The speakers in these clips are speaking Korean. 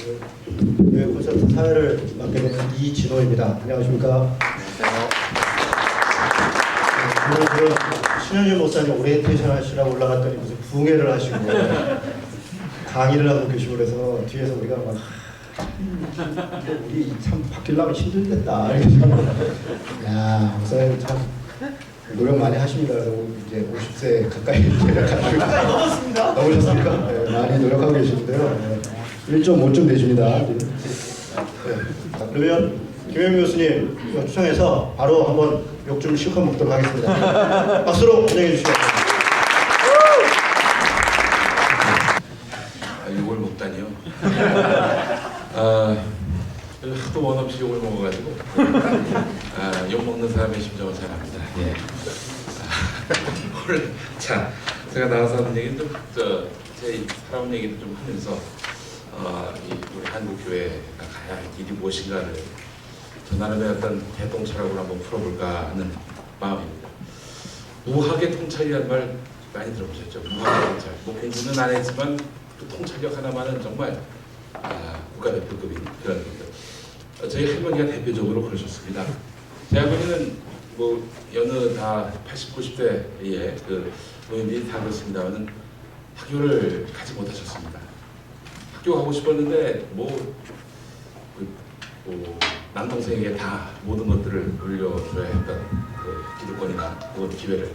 교회 콘서트 사회를 맡게 된 이진호입니다. 안녕하십니까? 오늘 신현주 목사님 오리엔테이션 하시라고 올라갔더니 무슨 붕해를 하시고 강의를 하고 계시고 그래서 뒤에서 우리가 막 우리 참 바뀌려면 힘들겠다. 야, 목사님 참 노력 많이 하십니다. 그래서 이제 50세 가까이 넘었습니다. 넘으셨습니까? 네, 많이 노력하고 계시는데요. 1.5점 내줍니다. 네. 자, 그러면 김현미 교수님 초청해서 바로 한번 욕 좀 실컷 먹도록 하겠습니다. 박수로 환영해 주시죠. 욕을 먹다니요. 하도 원 없이 욕을 먹어가지고 욕 먹는 사람의 심정을 잘 압니다. 예. 오늘 자 제가 나와서 하는 얘기는 제 살아온 얘기를 좀 하면서 우리 한국 교회가 가야 할 길이 무엇인가를 저 나름의 어떤 대통찰학으로 한번 풀어볼까 하는 마음입니다. 무학의 통찰이라는 말 많이 들어보셨죠? 무학의 통찰. 뭐 공부는 안 했지만 그 통찰력 하나만은 정말 국가대표급인 그런 분들. 저희 할머니가 대표적으로 그러셨습니다. 제 할머니는 뭐 여느 다 80, 90대의 그 노인들이 다 그렇습니다만은 학교를 가지 못하셨습니다. 학교 가고 싶었는데 남동생에게 다 모든 것들을 물려줘야 했던 그 기득권이나 그런 기회를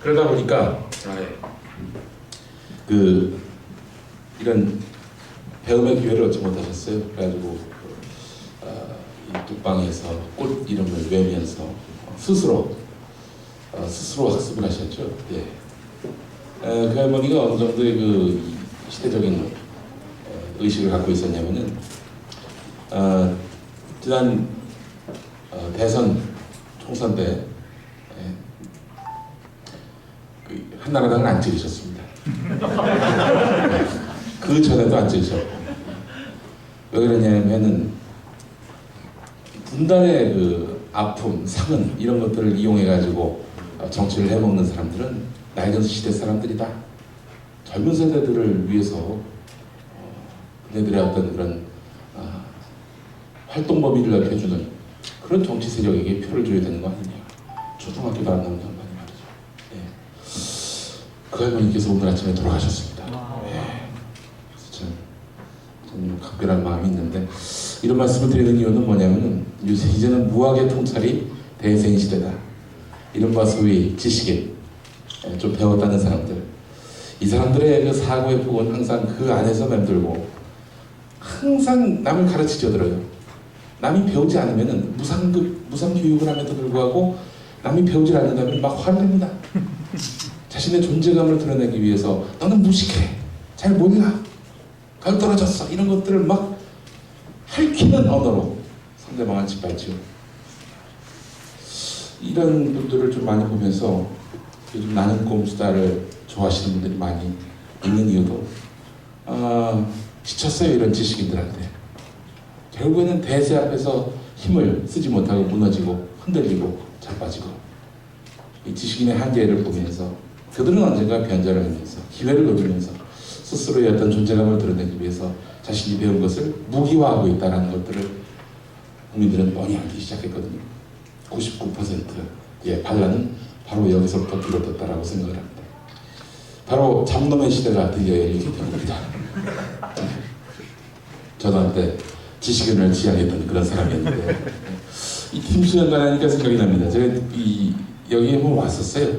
그러다 보니까 이런 배움의 기회를 얻지 못하셨어요. 그래가지고 이 뚝방에서 꽃 이름을 외면서 스스로 학습을 하셨죠. 예. 그 할머니가 어느 정도의 그 시대적인 의식을 갖고 있었냐면은 지난 대선 총선 때 한나라당을 안 찍으셨습니다. 그 전에도 안 찍으셨고 왜 그러냐면은 분단의 그 아픔, 상흔 이런 것들을 이용해 가지고 정치를 해먹는 사람들은 낡은 시대 사람들이다. 젊은 세대들을 위해서 그네들의 어떤 그런 활동 범위를 넓혀주는 그런 정치 세력에게 표를 줘야 되는 거 아니냐. 초등학교도 안 나온 양반이 말이죠. 예. 그 할머니께서 오늘 아침에 돌아가셨습니다. 예. 그래서 참 각별한 마음이 있는데 이런 말씀을 드리는 이유는 뭐냐면은 이제는 무학의 통찰이 대생 시대다. 이른바 소위 지식인 좀 배웠다는 사람들 이 사람들의 그 사고의 폭은 항상 그 안에서 맴돌고 항상 남을 가르치려 들어요. 남이 배우지 않으면은 무상 교육을 함에도 불구하고 남이 배우지 않는다면 막 화를 냅니다. 자신의 존재감을 드러내기 위해서 너는 무식해, 잘 몰라, 별 떨어졌어 이런 것들을 막 핥히는 언어로 상대방을 짓밟죠. 이런 분들을 좀 많이 보면서 요즘 나는 꼼수다를 좋아하시는 분들이 많이 있는 이유도 지쳤어요. 이런 지식인들한테. 결국에는 대세 앞에서 힘을 쓰지 못하고 무너지고 흔들리고 자빠지고 이 지식인의 한계를 보면서 그들은 언젠가 변절을 하면서 기회를 노리면서 스스로의 어떤 존재감을 드러내기 위해서 자신이 배운 것을 무기화하고 있다는 것들을 국민들은 뻔히 알기 시작했거든요. 99%의 반란은 바로 여기서부터 비롯됐다라고 생각을 합니다. 바로 잡놈의 시대가 드디어 열리게 된 겁니다. 저도 한때 지식인을 지향했던 그런 사람이었는데 이 김수현관 하니까 생각이 납니다. 제가 여기에 한번 왔었어요.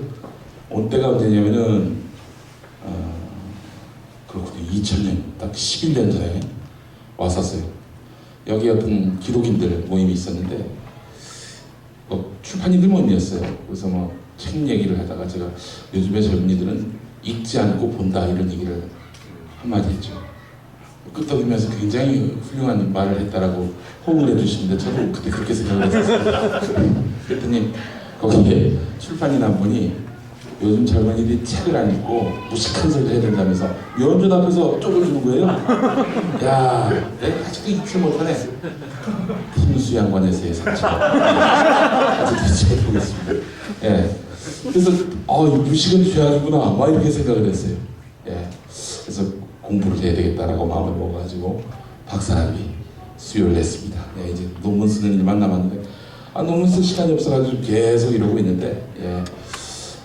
온 때가 언제냐면은 그렇군요. 2000년 딱 11년 전에 왔었어요. 여기 어떤 기독인들 모임이 있었는데 출판인들 모임이었어요. 그래서 책 얘기를 하다가 제가 요즘의 젊은이들은 읽지 않고 본다 이런 얘기를 한마디 했죠. 끄떡이면서 굉장히 훌륭한 말을 했다라고 호응을 해주시는데 저도 그때 그렇게 생각을 했었어요. 그랬더니 거기에 출판인 한 분이 요즘 젊은이들이 책을 안 읽고 무식한 소리를 해야 된다면서 연준 앞에서 쪽을 주는 거예요. 야, 내가 아직도 잊지 못하네. 김수 양반에서의 상처. 아직도 잊지 못하겠습니다. 예. 그래서 이 무식은 죄악이구나 막 이렇게 생각을 했어요. 예. 그래서 공부를 해야 되겠다라고 마음을 먹어가지고 박사학위 수료를 했습니다. 예, 이제 논문 쓰는 일만 남았는데 논문 쓸 시간이 없어가지고 계속 이러고 있는데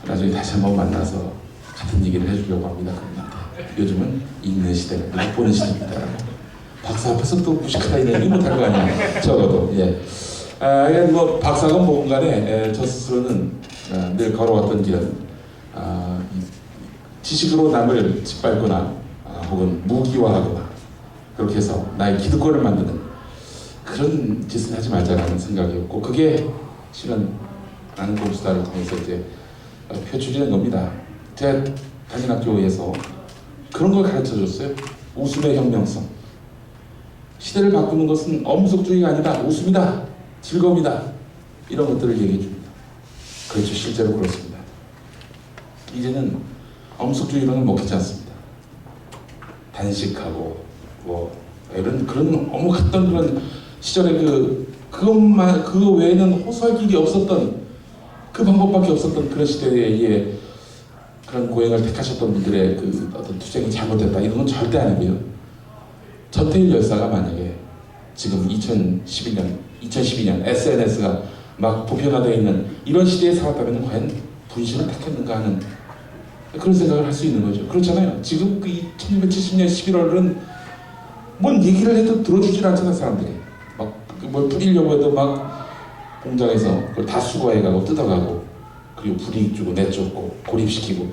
나중에 다시 한번 만나서 같은 얘기를 해주려고 합니다. 그분한테. 요즘은 읽는 시대가 못 보는 시대입니다. 박사 앞에서 또 무식하다 이런 얘기 못할 거 아니에요. 적어도. 뭐 박사건 뭐건 간에 저 스스로는 늘 걸어왔던 길은 지식으로 남을 짓밟거나 혹은 무기화하거나 그렇게 해서 나의 기득권을 만드는 그런 짓을 하지 말자라는 생각이었고, 그게 실은 나는 꼼수다를 통해서 이제 표출되는 겁니다. 제가 다닌 학교에서 그런 걸 가르쳐 줬어요. 웃음의 혁명성. 시대를 바꾸는 것은 엄숙주의가 아니다. 웃음이다. 즐거움이다. 이런 것들을 얘기해 줍니다. 그렇죠. 실제로 그렇습니다. 이제는 엄숙주의로는 먹히지 않습니다. 단식하고 뭐 이런 그런 어묵했던 그런 시절에 그것만 그거 외에는 호소할 길이 없었던 그 방법밖에 없었던 그런 시대에 그런 고행을 택하셨던 분들의 그 어떤 투쟁이 잘못됐다 이런 건 절대 아니고요. 전태일 열사가 만약에 지금 2012년 SNS가 막 보편화되어 있는 이런 시대에 살았다면 과연 분신을 택했는가 하는 그런 생각을 할 수 있는 거죠. 그렇잖아요. 지금 그 1970년 11월은 뭔 얘기를 해도 들어주질 않잖아요. 사람들이 막 뭘 뿌리려고 해도 막 공장에서 그걸 다 수거해가고 뜯어가고 그리고 불이익 주고 내쫓고 고립시키고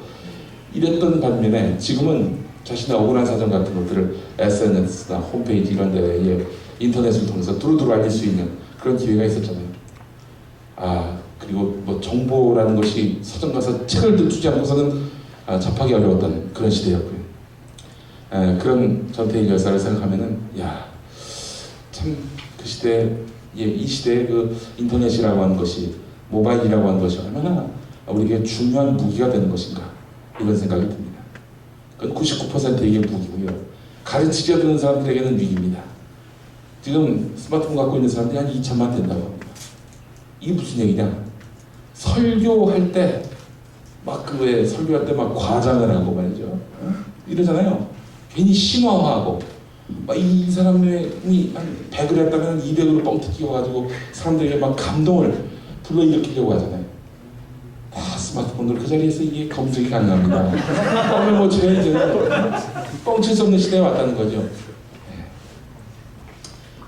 이랬던 반면에 지금은 자신의 억울한 사정 같은 것들을 SNS나 홈페이지 이런 데에 인터넷을 통해서 두루두루 알릴 수 있는 그런 기회가 있었잖아요. 그리고 뭐 정보라는 것이 서점 가서 책을 주지 않고서는 접하기 어려웠던 그런 시대였고요. 그런 전태일 열사를 생각하면은 참 그 시대 이 시대의 그 인터넷이라고 하는 것이 모바일이라고 하는 것이 얼마나 우리에게 중요한 무기가 되는 것인가 이런 생각이 듭니다. 그건 99%에게 무기고요. 가르치려는 사람들에게는 위기입니다. 지금 스마트폰 갖고 있는 사람들이 한 2천만 된다고 합니다. 이게 무슨 얘기냐? 설교할 때 막 설교할 때 막 과장을 하고 말이죠. 이러잖아요. 괜히 신화화하고 막 이 사람이 한 100을 했다면 200으로 뻥튀기워가지고 사람들에게 막 감동을 불러일으키려고 하잖아요. 다 스마트폰으로 그 자리에서 이게 검색이 가능합니다. 오늘 뭐 제가 이제 뻥칠 수 없는 시대에 왔다는 거죠.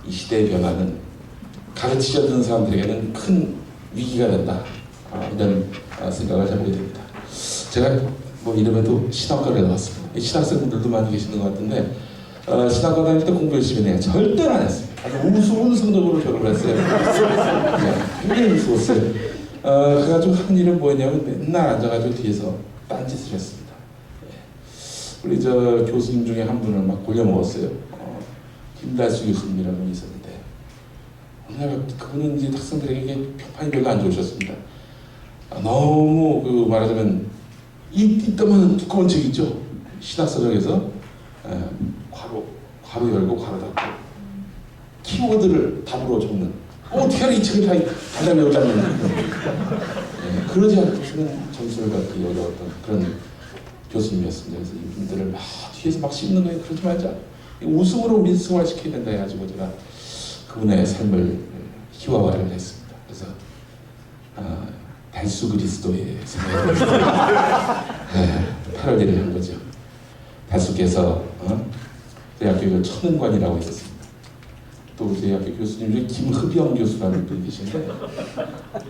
이 시대의 변화는 가르치려던 사람들에게는 큰 위기가 된다. 이런 생각을 해보게 됩니다. 제가 뭐 이름에도 신학과를 나왔습니다. 신학생분들도 많이 계시는 것 같은데 신학과 다닐 때 공부 열심히 해요. 절대 안 했어요. 아주 우스운 성적으로 졸업을 했어요. 굉장히 우스웠어요. 그래가지고 한 일은 뭐였냐면 맨날 앉아가지고 뒤에서 딴짓을 했습니다. 우리 저 교수님 중에 한 분을 막 골려먹었어요. 김달수 교수님이라는 분이 있었는데 오늘 그분은 이제 학생들에게 평판이 별로 안 좋으셨습니다. 너무 말하자면 이따만한 두꺼운 책 있죠. 신학서적에서 괄호 열고 괄호 닫고 키워드를 답으로 적는 어떻게 하면 이 책을 다 외우지 않는 그러지 않고서는 점수를 받기 어려웠던 그런 교수님이었습니다. 그래서 이분들을 막 뒤에서 막 씹는 거예요. 그러지 말자. 웃음으로 우리 승화시켜야 된다 해가지고 제가 그분의 삶을 희화화를 했습니다. 그래서 달수 그리스도의 생각을 패러디를 한 거죠. 달수께서 저희 학교 천은관이라고 있었습니다. 또 저희 학교 교수님 중에 김흡영 교수라는 분이 계신데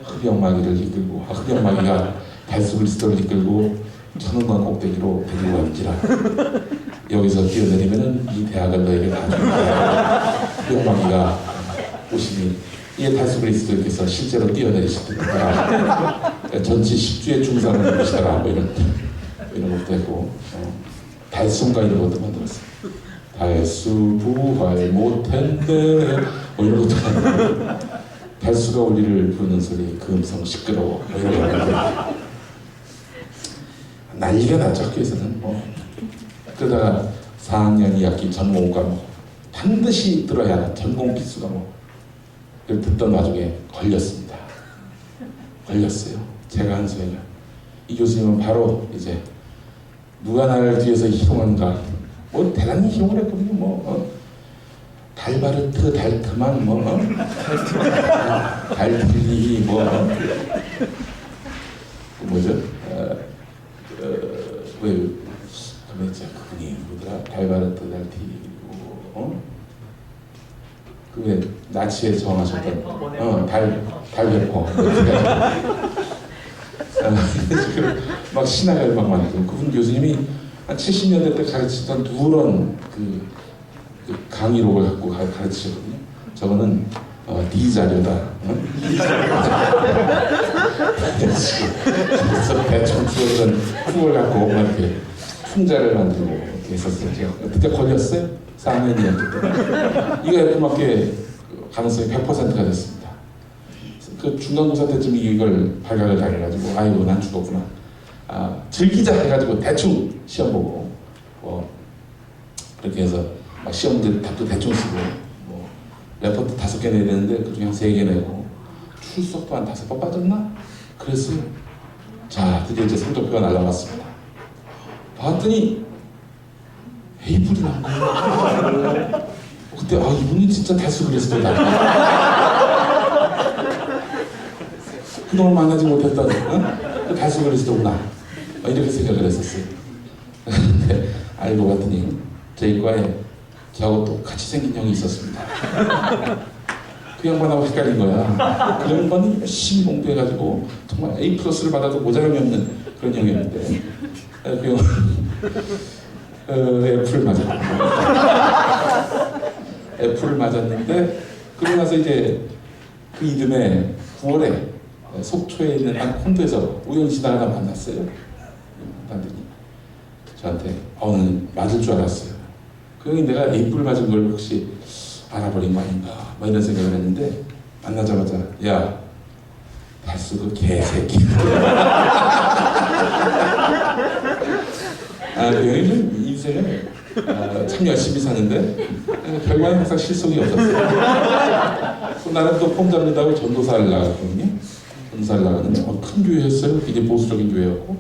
흡영마귀를 이끌고 흡영마귀가 달수 그리스도를 이끌고 천은관 꼭대기로 데리고 갑니다. 여기서 뛰어내리면은 이 대학을 너에게 다 준다. 흡영마귀가 오시니 이게 달수 그리스도께서 실제로 뛰어내리시더라. 전치 10주의 중상을 입으시더라. 뭐 이런 것도 했고 달수인가 이런 것도 만들었어요. 달수 부활 못했네 뭐 이런 것도 만들었어요. 달수가 우리를 부르는 소리 그 음성 시끄러워 뭐 이런 거 만들었어요. 난리가 났죠. 학교에서는 그러다가 4학년 2학기 전공 과목 반드시 들어야 하는 전공 필수 과목 듣던 와중에 걸렸습니다. 걸렸어요. 제가 한 소리가. 이 교수님은 바로 이제 누가 나를 뒤에서 희롱한가 뭐 대단히 희롱을 했거든요. 달바르트 달트만 뭐 달트니 뭐 뭐죠? 왜 그랬죠? 그분이 누구더라? 달바르트 달티 그왜 나치에 저항하셨던 달배포 지금 막 신화열방 만들고 그분 교수님이 한 70년대 때 가르치던 누런 그 강의록을 갖고 가르치셨거든요. 저거는 D 자료다. 그래서 대충 주었던 품을 갖고 막 이렇게 풍자를 만들고 이렇게 했었어요. 제가 그때 걸렸어요. 4학년이었기 때문에. 이거 F맞게 가능성이 100%가 됐습니다. 그 중간고사 때쯤 이걸 발각을 당해가지고 아이고 난 죽었구나. 즐기자 해가지고 대충 시험 보고 그렇게 해서 막 시험 문제 답도 대충 쓰고 뭐 레포트 5개 내야 되는데 그중에 한 3개 내고 출석도 한 5번 빠졌나? 그랬어요. 자 드디어 이제 성적표가 날라왔습니다. 봤더니 A뿔이 난 거예요. 그때 이분이 진짜 달수 그랬어. 그동안 만나지 못했던 달수 그랬었구나 이렇게 생각을 했었어요. 근데 알고 봤더니 저희 과에 저하고 똑같이 생긴 형이 있었습니다. 그 양반하고 헷갈린 거야. 그 양반이 열심히 공부해가지고 정말 A+를 받아도 모자람이 없는 그런 형이었는데 그 형은 F를 맞았고 F를 맞았는데 그러고 나서 이제 그 이듬해 9월에 속초에 있는 한 콘도에서 우연히 지나가다 만났어요. 만났더니 저한테 오늘 맞을 줄 알았어요. 그 형이 내가 A뿔 맞은 걸 혹시 알아버린 거 아닌가 뭐 이런 생각을 했는데 만나자마자 야 달수 그 개새끼 그 형이 좀 인생을 참 열심히 사는데 결과는 항상 실속이 없었어요. 나는 또 폼 잡는다고 전도사를 나갔거든요. 전도사를 나갔는데 큰 교회였어요. 굉장히 보수적인 교회였고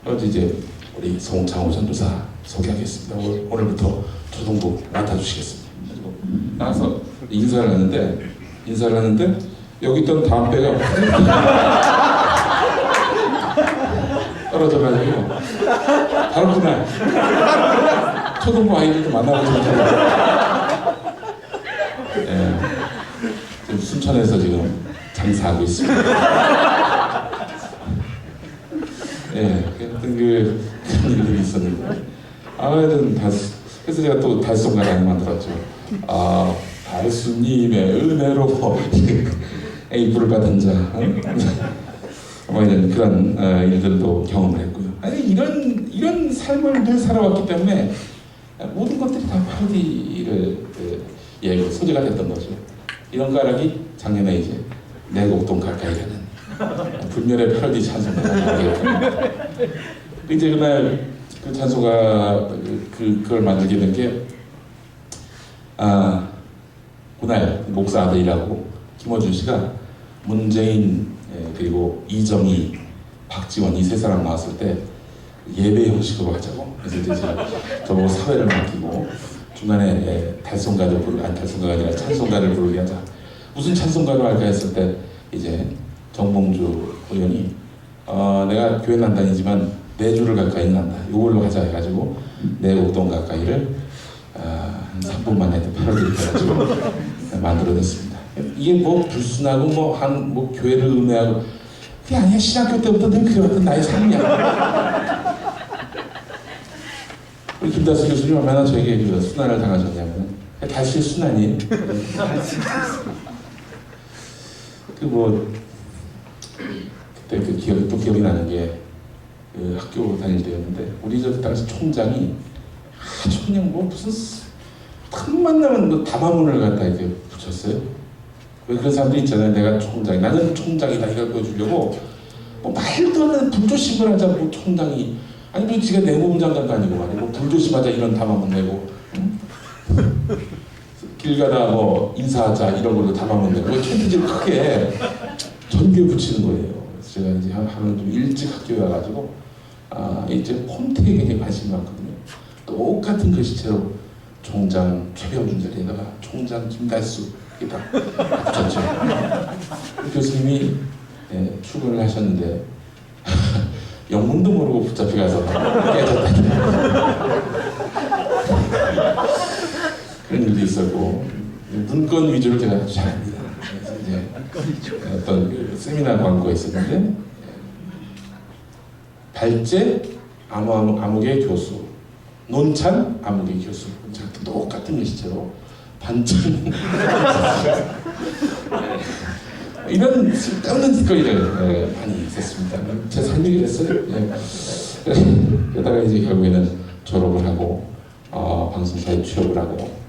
그래서 이제 우리 송창호 전도사 소개하겠습니다. 오늘부터 초등부 맡아주시겠습니다. 그리고 나가서 인사를 하는데 여기 있던 담배가 떨어져가지고 바로 그날 초등부 아이들도 만나보지 못하고 지금 순천에서 지금 장사하고 있습니다. 그런 일들이 있었는데 하여튼 그래서 제가 또 달성가락을 만들었죠. 달수님의 은혜로 A뿔을 받은 자 뭐 이런 그런 일들도 경험을 했고요. 이런 삶을 늘 살아왔기 때문에 모든 것들이 다 패러디를 소재가 됐던 거죠. 이런 가락이 작년에 이제 내곡동 가까이 가는 불멸의 패러디 찬송가가 나오게 이제 그날 그 찬송가 그걸 만들게 된 게 그날 목사 아들이라고 김어준 씨가 문재인 그리고 이정희, 박지원 이 세 사람 나왔을 때 예배 형식으로 하자고 그래서 이제 제가 저보고 사회를 맡기고 중간에 달성가가 아니라 찬송가를 부르게 하자. 무슨 찬송가로 할까 했을 때 이제 정봉주 의원이 내가 교회는 안 다니지만 내 주를 가까이 난다. 이걸로 하자 해가지고 내곡동 가까이를 한 3분 만에 패러디를 해가지고 만들어냈습니다. 이게 뭐 불순하고 뭐 교회를 음해하고 그게 아니야. 신학교 때부터 늘 그래왔던 나의 삶이야. 우리 김다수 교수님 얼마나 저에게 그 순환을 당하셨냐면 다시 순환이 그때 그 기억이 나는 게 그 학교 다닐 때였는데 우리 저 당시 총장이 아주 그냥 뭐 무슨 틈만 나면 뭐 담화문을 갖다 이렇게 붙였어요. 왜 그런 사람들이 있잖아요. 내가 총장이 나는 총장이다 이걸 보여주려고 뭐 말도 안 되는 불조심을 하자. 뭐 총장이 아니 뭐 지가 내무부 장관도 아니고 말이야. 뭐 불조심하자 이런 담화문 내고 길 가다 뭐 인사하자 이런 걸로 담화문 내고 캔디지를 크게 전교에 붙이는 거예요. 그래서 제가 이제 하는 좀 일찍 학교에 와가지고 이제 홈택에 굉장히 관심이 많거든요. 똑같은 글씨체로 총장 최병준 자리에다가 총장 김달수 이다 붙였죠. 교수님이 출근을 하셨는데 영문도 모르고 붙잡혀가서 깨졌다. 그런 일도 있었고 문건 위주로 제가 아주 잘합니다. 그래서 이제 어떤 그 세미나 광고가 있었는데 발제 암흑의 교수, 논찬 암흑의 교수, 똑같은 글씨체로 반찬 이런 쓸데없는 짓거리를 많이 있었습니다. 제 삶이 그랬어요. 그러다가 이제 결국에는 졸업을 하고 방송사에 취업을 하고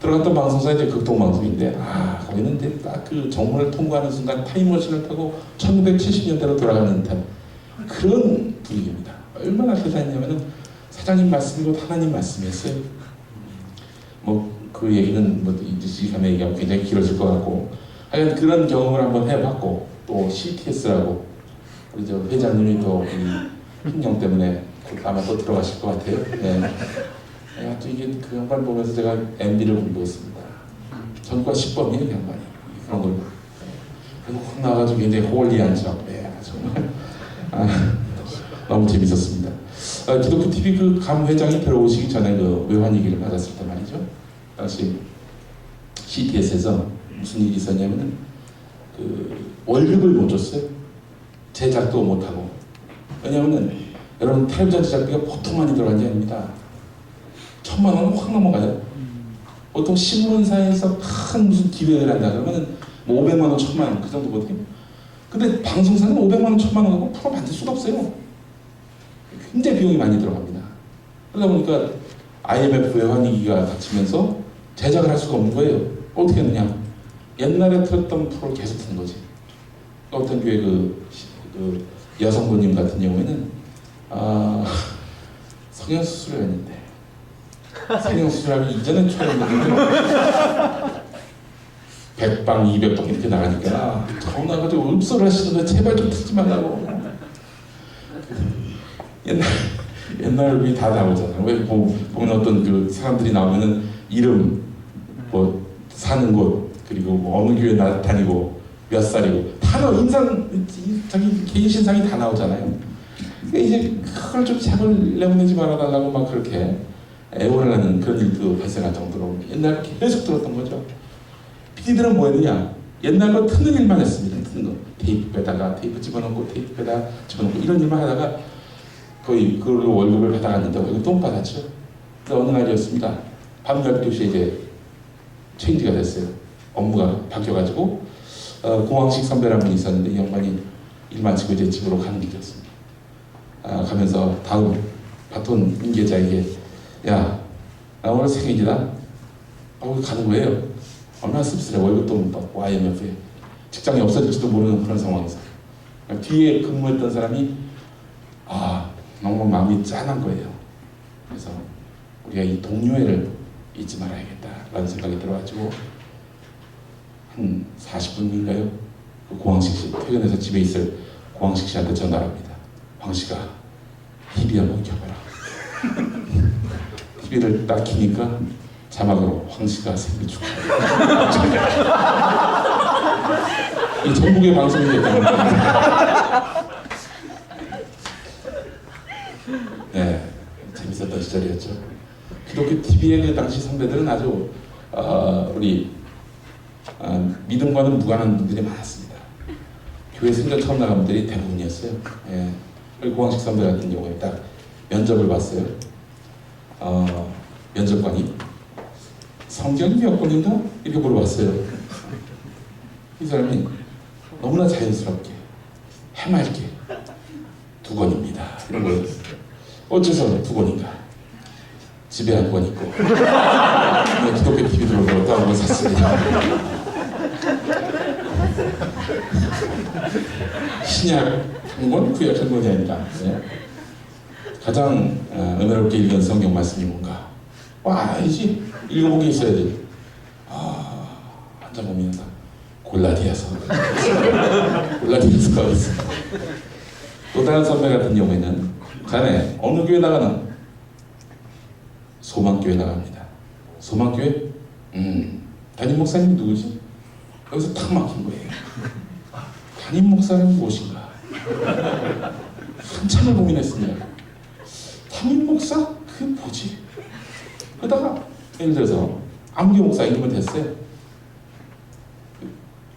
들어갔던 방송사가 이제 극동방송인데 거기는 이제 딱 그 정문을 통과하는 순간 타임머신을 타고 1970년대로 돌아가는 듯한 그런 분위기입니다. 얼마나 대단했냐면은 사장님 말씀이고 하나님 말씀이었어요. 뭐 그 얘기는 뭐 이 시간에 얘기하면 굉장히 길어질 것 같고 하여간 그런 경험을 한번 해봤고 또 CTS라고 우리 저 회장님이 또 이 핑령 때문에 아마 또 들어가실 것 같아요. 또 이게 그 양반 보면서 제가 MB를 공부했습니다. 전과 10범이에요, 양반이. 그런 걸. 그리고 확 나와가지고 굉장히 홀리한 척. 정말. 너무 재밌었습니다. 기독교 TV 그 감 회장이 들어오시기 전에 그 외환위기를 맞았을 때 말이죠. 당시 CTS에서 무슨 일이 있었냐면은 그 월급을 못 줬어요. 제작도 못 하고. 왜냐면은 여러분 텔레비전 제작비가 보통 많이 들어간 게 아닙니다. 1000만 원은 확 넘어가요. 보통 신문사에서 큰 무슨 기획을 한다 그러면 뭐 500만 원, 1000만 원 그 정도거든요. 근데 방송사는 500만 원, 1000만 원하고 프로 만들 수가 없어요. 굉장히 비용이 많이 들어갑니다. 그러다 보니까 IMF 외환위기가 닥치면서 제작을 할 수가 없는 거예요. 어떻게 했느냐? 옛날에 틀었던 프로를 계속 트는 거지. 어떤 교회 그 여성분님 같은 경우에는 성형수술을 했는데 성형수술하기 이전에 촬영했는데 100방, 200방 이렇게 나가니까 전화가지고 읍소를 하시는데 제발 좀 틀지 말라고. 옛날 우리 다 나오잖아요. 왜 보면 어떤 그 사람들이 나오면은 이름, 뭐 사는 곳, 그리고 뭐 어느 교회 다니고 몇 살이고 다 나와. 인상, 자기 개인 신상이 다 나오잖아요. 그러니까 이제 그걸 좀 제발 내보내지 말아달라고 막 그렇게 애원을 하는 그런 일도 발생할 정도로 옛날 계속 들었던 거죠. PD들은 뭐 했느냐? 옛날 거 트는 일만 했습니다. 트는 거. 테이프 빼다가 테이프 집어넣고 테이프 빼다 집어넣고 이런 일만 하다가 거의 그걸로 월급을 받아갔는데 월급도 못 받았죠. 그래서 어느 날이었습니다. 밤 12시에 이제 체인지가 됐어요. 업무가 바뀌어가지고 공항식 선배라는 분이 있었는데 이 양반이 일 마치고 이제 집으로 가는 길이었습니다. 가면서 다음 바톤 인계자에게 야, 나 오늘 생일이다. 가는 거예요. 얼마나 씁쓸해. 월급도 못 받고 IMF에 직장이 없어질지도 모르는 그런 상황에서 뒤에 근무했던 사람이 너무 마음이 짠한 거예요. 그래서 우리가 이 동료애를 잊지 말아야겠다라는 생각이 들어가지고 한 40분인가요? 그 고항식 씨 퇴근해서 집에 있을 고항식 씨한테 전화를 합니다. 황씨가 TV 한번 켜봐라. TV를 딱 켜니까 자막으로 황씨가 생일 축하해. 이 전국의 방송이 됐다는 거예요. 네, 재밌었던 시절이었죠. 기독교 TV의 그 당시 선배들은 아주 우리 믿음과는 무관한 분들이 많았습니다. 교회 생전 처음 나간 분들이 대부분이었어요. 예. 그리고 고항식 선배 같은 경우에 딱 면접을 봤어요. 면접관이 성경이 몇 권인가? 이렇게 물어봤어요. 이 사람이 너무나 자연스럽게 해맑게 2권입니다. 이런 거예요. 어째서 2권인가? 집에 1권 있고 기독교 TV 들어오고 또 1권 샀습니다. 신약 1권, 구약 1권이 아니라 가장 은혜롭게 읽은 성경 말씀이 뭔가? 알지? 읽어본 게 있어야지. 한장 고민한다. 골라디아서. 골라디아서가 있어. 또 다른 선배 같은 경우에는 자네 어느 교회 나가나? 소망교회 나갑니다. 소망교회? 담임 목사님 누구지? 여기서 탁 막힌 거예요. 담임 목사는 무엇인가? 한참을 고민했습니다. 담임 목사? 그게 뭐지? 그러다가 예를 들어서 아무개 목사님이면 됐어요.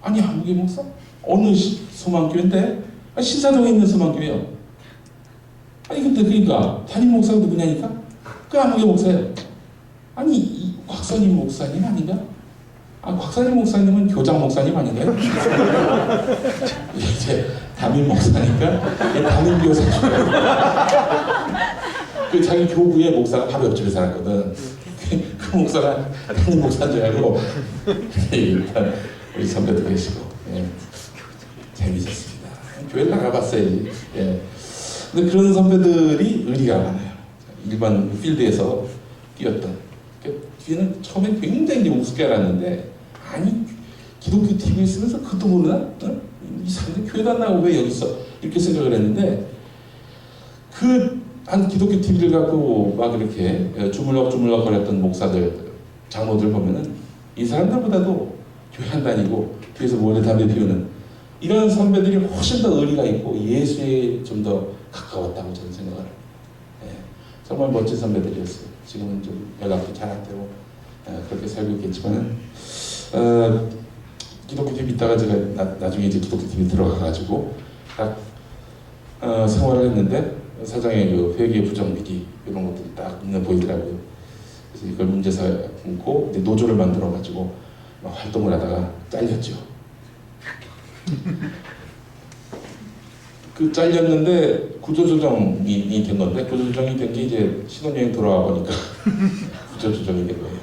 아니 아무개 목사? 어느 소망교회인데? 신사동에 있는 소망교회요. 아니 근데 그러니까 담임 목사가 누구냐니까? 그 아무개 목사예요. 아니 이 곽선임 목사님 아닌가? 아 곽선임 목사님은 교장 목사님 아닌가요? 이제 담임 목사니까 담임 교사 그 자기 교부의 목사가 바로 옆집에 살았거든. 그 목사가 담임 목사인 줄 알고 일단 우리 선배도 계시고 재밌었습니다. 교회 나가봤어야지. 근데 그런 선배들이 의리가 많아요. 일반 필드에서 뛰었던. 뒤에는 처음에 굉장히 우습게 알았는데 아니 기독교 TV에 있으면서 그것도 모르나? 어? 이 사람들 교회도 안 나오고 왜 여기 있어? 이렇게 생각을 했는데 한 기독교 TV를 갖고 막 이렇게 주물럭주물럭 거렸던 목사들, 장로들 보면은 이 사람들보다도 교회 안 다니고 뒤에서 몰래 담배 피우는 이런 선배들이 훨씬 더 의리가 있고 예수에 좀 더 가까웠다고 저는 생각을 해요. 정말 멋진 선배들이었어요. 지금은 좀 연락도 잘 안 되고 그렇게 살고 있겠지만은 기독교 TV 있다가 제가 나중에 이제 기독교 TV 들어가가지고 딱 생활을 했는데 사장의 그 회계 부정 비리 이런 것들이 딱 눈에 보이더라고요. 그래서 이걸 문제 삼고 이제 노조를 만들어가지고 활동을 하다가 잘렸죠. 그 잘렸는데 구조조정이 된 건데 구조조정이 된 게 이제 신혼여행 돌아와 보니까 구조조정이 된 거예요.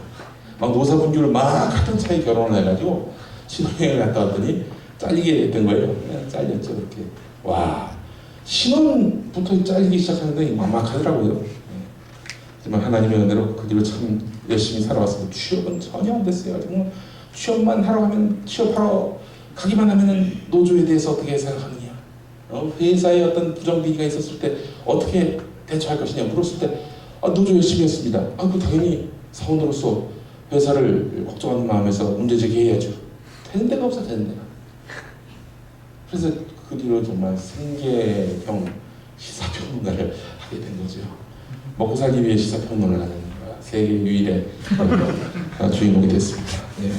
막 노사분규를 막 하던 차에 결혼을 해가지고 신혼여행을 갔다 왔더니 잘리게 된 거예요. 그냥 잘렸죠 그렇게. 와 신혼부터 잘리기 시작하는데 막막하더라고요. 하지만 하나님의 은혜로 그 길로 참 열심히 살아왔습니다. 취업은 전혀 안 됐어요. 정말 취업만 하러 가면 취업하러 가기만 하면은 노조에 대해서 어떻게 생각하느냐, 회사에 어떤 부정비리가 있었을 때 어떻게 대처할 것이냐 물었을 때 노조 열심히 했습니다. 그 당연히 사원으로서 회사를 걱정하는 마음에서 문제 제기해야죠. 되는 데가 없어 되는 데가. 그래서 그 뒤로 정말 생계형 시사평론가를 하게 된 거죠. 먹고 살기 위해 시사평론을 하는 세계 유일의 주인공이 됐습니다. 네.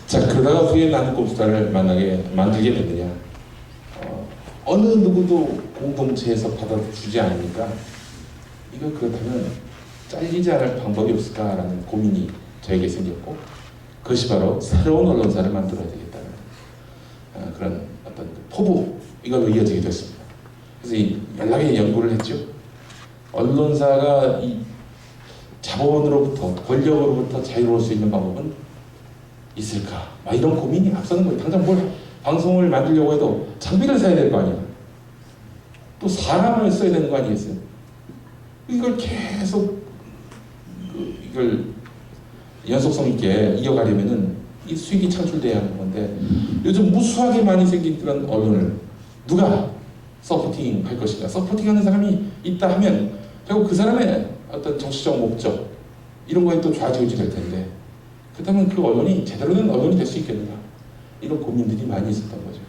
자 그러다가 후에 나는 꼼수다를 만들게 됐느냐. 어느 누구도 공동체에서 받아주지 않으니까 이거 그렇다면 잘리지 않을 방법이 없을까라는 고민이 저에게 생겼고 그것이 바로 새로운 언론사를 만들어야 되겠다는 그런 어떤 포부 이걸로 이어지게 됐습니다. 그래서 이 연락에 연구를 했죠. 언론사가 이 자본으로부터 권력으로부터 자유로울 수 있는 방법은 있을까? 이런 고민이 앞서는 거예요. 당장 뭘 방송을 만들려고 해도 장비를 사야 될 거 아니야. 또 사람을 써야 되는 거 아니겠어요? 이걸 계속 이걸 연속성 있게 이어가려면은 이 수익이 창출돼야 하는 건데 요즘 무수하게 많이 생긴 그런 언론을 누가 서포팅 할 것인가? 서포팅하는 사람이 있다 하면 결국 그 사람의 어떤 정치적 목적 이런 거에 또 좌지우지 될 텐데 그렇다면 그 언론이 제대로 된 언론이 될 수 있겠는가? 이런 고민들이 많이 있었던 거죠.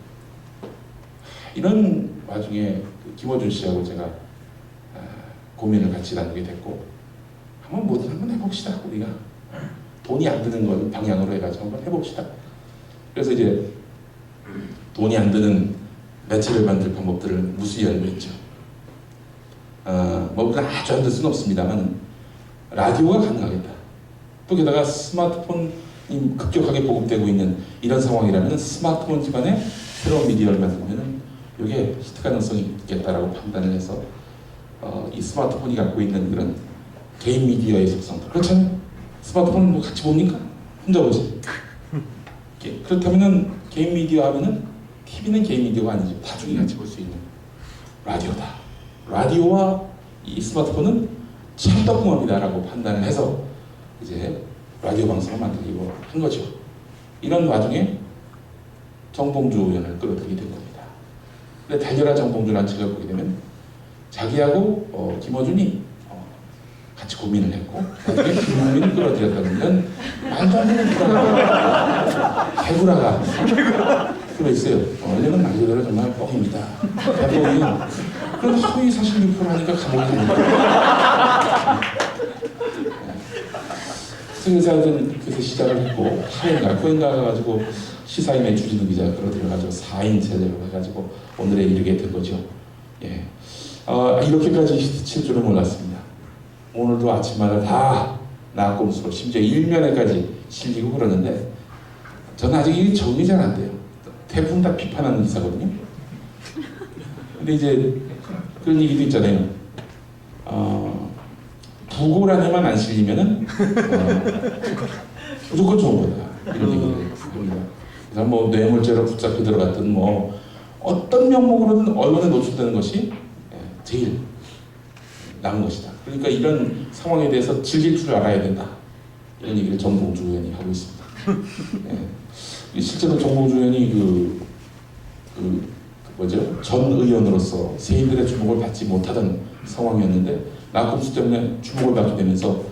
이런 와중에 김어준 씨하고 제가 고민을 같이 나누게 됐고 뭐든 한번 해봅시다. 우리가 돈이 안 드는 걸 방향으로 해가지고 한번 해봅시다. 그래서 이제 돈이 안 드는 매체를 만들 방법들을 무수히 연구했죠. 그냥 아주 안 될 수는 없습니다만 라디오가 가능하겠다. 또 게다가 스마트폰이 급격하게 보급되고 있는 이런 상황이라면 스마트폰 기반의 새로운 미디어를 만들면 이게 히트 가능성이 있겠다라고 판단을 해서 이 스마트폰이 갖고 있는 그런 개인 미디어의 속성들 그렇잖아요. 스마트폰은 같이 봅니까? 혼자 보지. 그렇다면은 개인 미디어 하면은 TV는 개인 미디어가 아니죠. 다중이 같이 볼 수 있는 라디오다. 라디오와 이 스마트폰은 찰떡궁합이다라고 판단을 해서 이제 라디오 방송을 만들기로 한 거죠. 이런 와중에 정봉주 의원을 끌어들이게 된 겁니다. 근데 달려라 정봉주라는 책을 보게 되면 자기하고 김어준이 같이 고민을 했고 나중에 김용민을 끌어들였다는 건 말도 안 되는 구라가 개구라가 들어있어요. 원래는 말 그대로 정말 뻥입니다. 대법원은 그런 허위 사실 유포를 하니까 감옥에 갑니다. 승사는 그래서 시작을 했고 코엔가 가가지고 시사인의 주진우 기자 끌어들여가지고 4인 체제로 해가지고 오늘에 이르게 된 거죠. 예. 이렇게까지 칠 줄은 몰랐습니다. 오늘도 아침마다 다 나꼼수로 심지어 일면에까지 실리고 그러는데 저는 아직 이게 정리 잘 안 돼요. 대부분 다 비판하는 기사거든요. 근데 이제 그런 얘기도 있잖아요. 부고란에만 안 실리면은 무조건 좋은 거다. 이런 얘기를 합니다. 그래서 뭐 뇌물죄로 붙잡혀 들어갔든 뭐 어떤 명목으로든 언론에 노출되는 것이 제일 나은 것이다. 그러니까 이런 상황에 대해서 즐길 줄 알아야 된다. 이런 얘기를 정봉주 의원이 하고 있습니다. 실제로 정봉주 의원이 전 의원으로서 세인들의 주목을 받지 못하던 상황이었는데 나꼼수 때문에 주목을 받게 되면서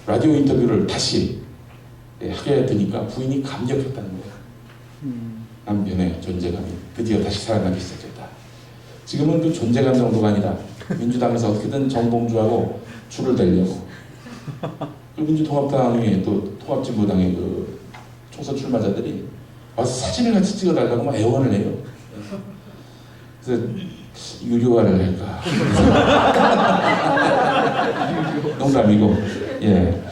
라디오 인터뷰를 다시 하게 되니까 부인이 감격했다는 거예요. 남편의 존재감이 드디어 다시 살아나기 시작했다. 지금은 그 존재감 정도가 아니라 민주당에서 어떻게든 정봉주하고 줄을 대려고 그 민주통합당의 또 통합진보당의 그 총선 출마자들이 와서 사진을 같이 찍어달라고 막 애원을 해요. 그래서 유료화를 할까? 농담이고, 예.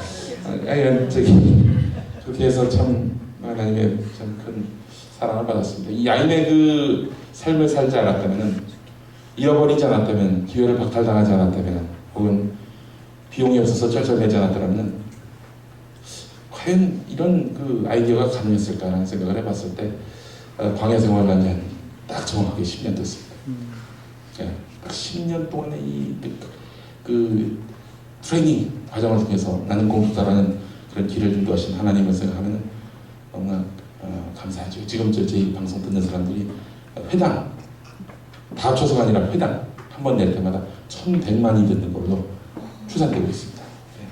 그렇게 해서 참 하나님의 참 큰 사랑을 받았습니다. 이 야인의 그 삶을 살지 않았다면, 잃어버리지 않았다면, 기회를 박탈당하지 않았다면, 혹은 비용이 없어서 쩔쩔매지 않았다면, 과연 이런 그 아이디어가 가능했을까라는 생각을 해봤을 때, 광야 생활을 한 딱 정확하게 10년 됐습니다. 예, 딱 10년 동안의 그 트레이닝 과정을 통해서 나는 공부자라는 그런 길을 인도하신 하나님을 생각하면 너무나 감사하죠. 지금 저희 방송 듣는 사람들이 회당 다 합쳐서가 아니라 회당 한 번 낼 때마다 1,100만이 듣는 걸로 추산되고 있습니다. 예,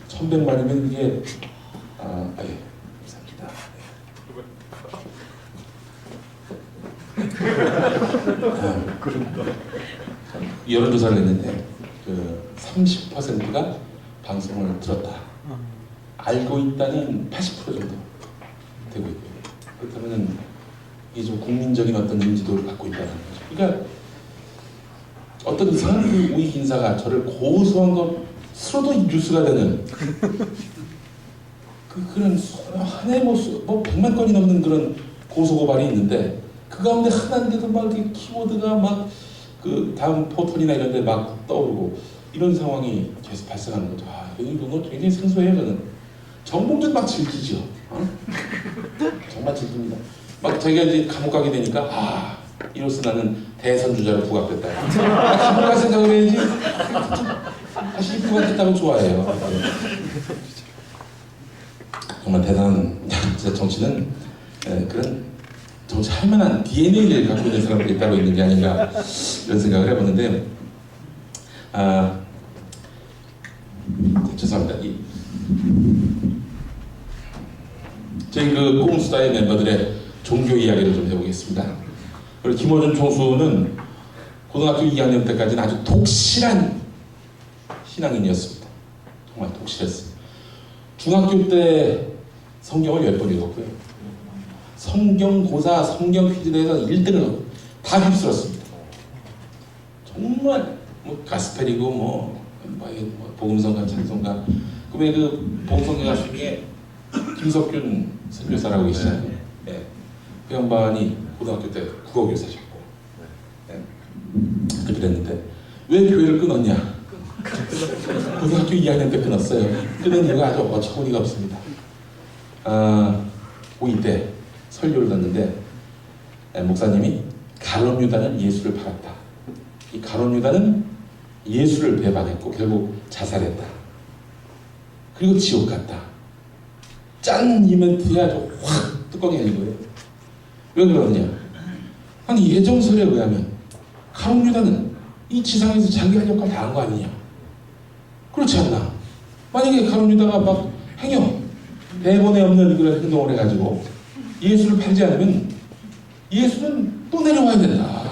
1,100만이면 이게 예, 감사합니다. 여론조사를 했는데 그 30%가 방송을 들었다. 알고 있다는 80% 정도 되고 있고요. 그렇다면 이게 좀 국민적인 어떤 인지도를 갖고 있다는 거죠. 그러니까 어떤 이상한 그 우익 인사가 저를 고소한 것으로도 뉴스가 되는 그런 한 해에 뭐 100만 건이 넘는 그런 고소 고발이 있는데 그 가운데 하나인데도 막 이렇게 키워드가 막 그 다음 포털이나 이런 데 막 떠오르고 이런 상황이 계속 발생하는 거죠. 이건 굉장히 생소해요. 저는 정봉주는 막 즐기죠. 정말 즐깁니다. 막 자기가 이제 감옥 가게 되니까 이로써 나는 대선 주자로 부각됐다. 감옥 갈 생각을 해야지. 다시 부각됐다고 좋아해요. 정말 대단한 진짜 정치는 그런 정치할 만한 DNA를 갖고 있는 사람들이 따로 있는 게 아닌가 이런 생각을 해보는데 죄송합니다. 저희 그 꼼수다의 멤버들의 종교 이야기를 좀 해보겠습니다. 그리고 김호준 총수는 고등학교 2학년 때까지는 아주 독실한 신앙인이었습니다. 정말 독실했습니다. 중학교 때 성경을 10번 읽었고요. 성경고사, 성경 퀴즈대회에서 1등을 다 휩쓸었습니다. 정말 뭐 가스펠이고 뭐 복음성가, 찬송가. 그왜 그 복음성가 가수 중에 김석균 선교사라고 계시잖아요. 네. 그 양반이 고등학교 때 국어 교사셨고, 네. 그랬는데 왜 교회를 끊었냐? 고등학교 2학년 때 끊었어요. 끊은 이유가 아주 어처구니가 없습니다. 고2 때 설교를 듣는데 목사님이 가룟 유다는 예수를 팔았다. 이 가룟 유다는 예수를 배반했고 결국 자살했다. 그리고 지옥 갔다. 짠! 이 멘트에 아주 확 뚜껑이 열린 거예요. 왜 그러느냐? 아니 예정설에 의하면 가룟 유다는 이 지상에서 자기 할 역할 다 한 거 아니냐? 그렇지 않나? 만약에 가룟 유다가 막 행여 대본에 없는 그런 행동을 해가지고 예수를 팔지 않으면 예수는 또 내려와야 된다.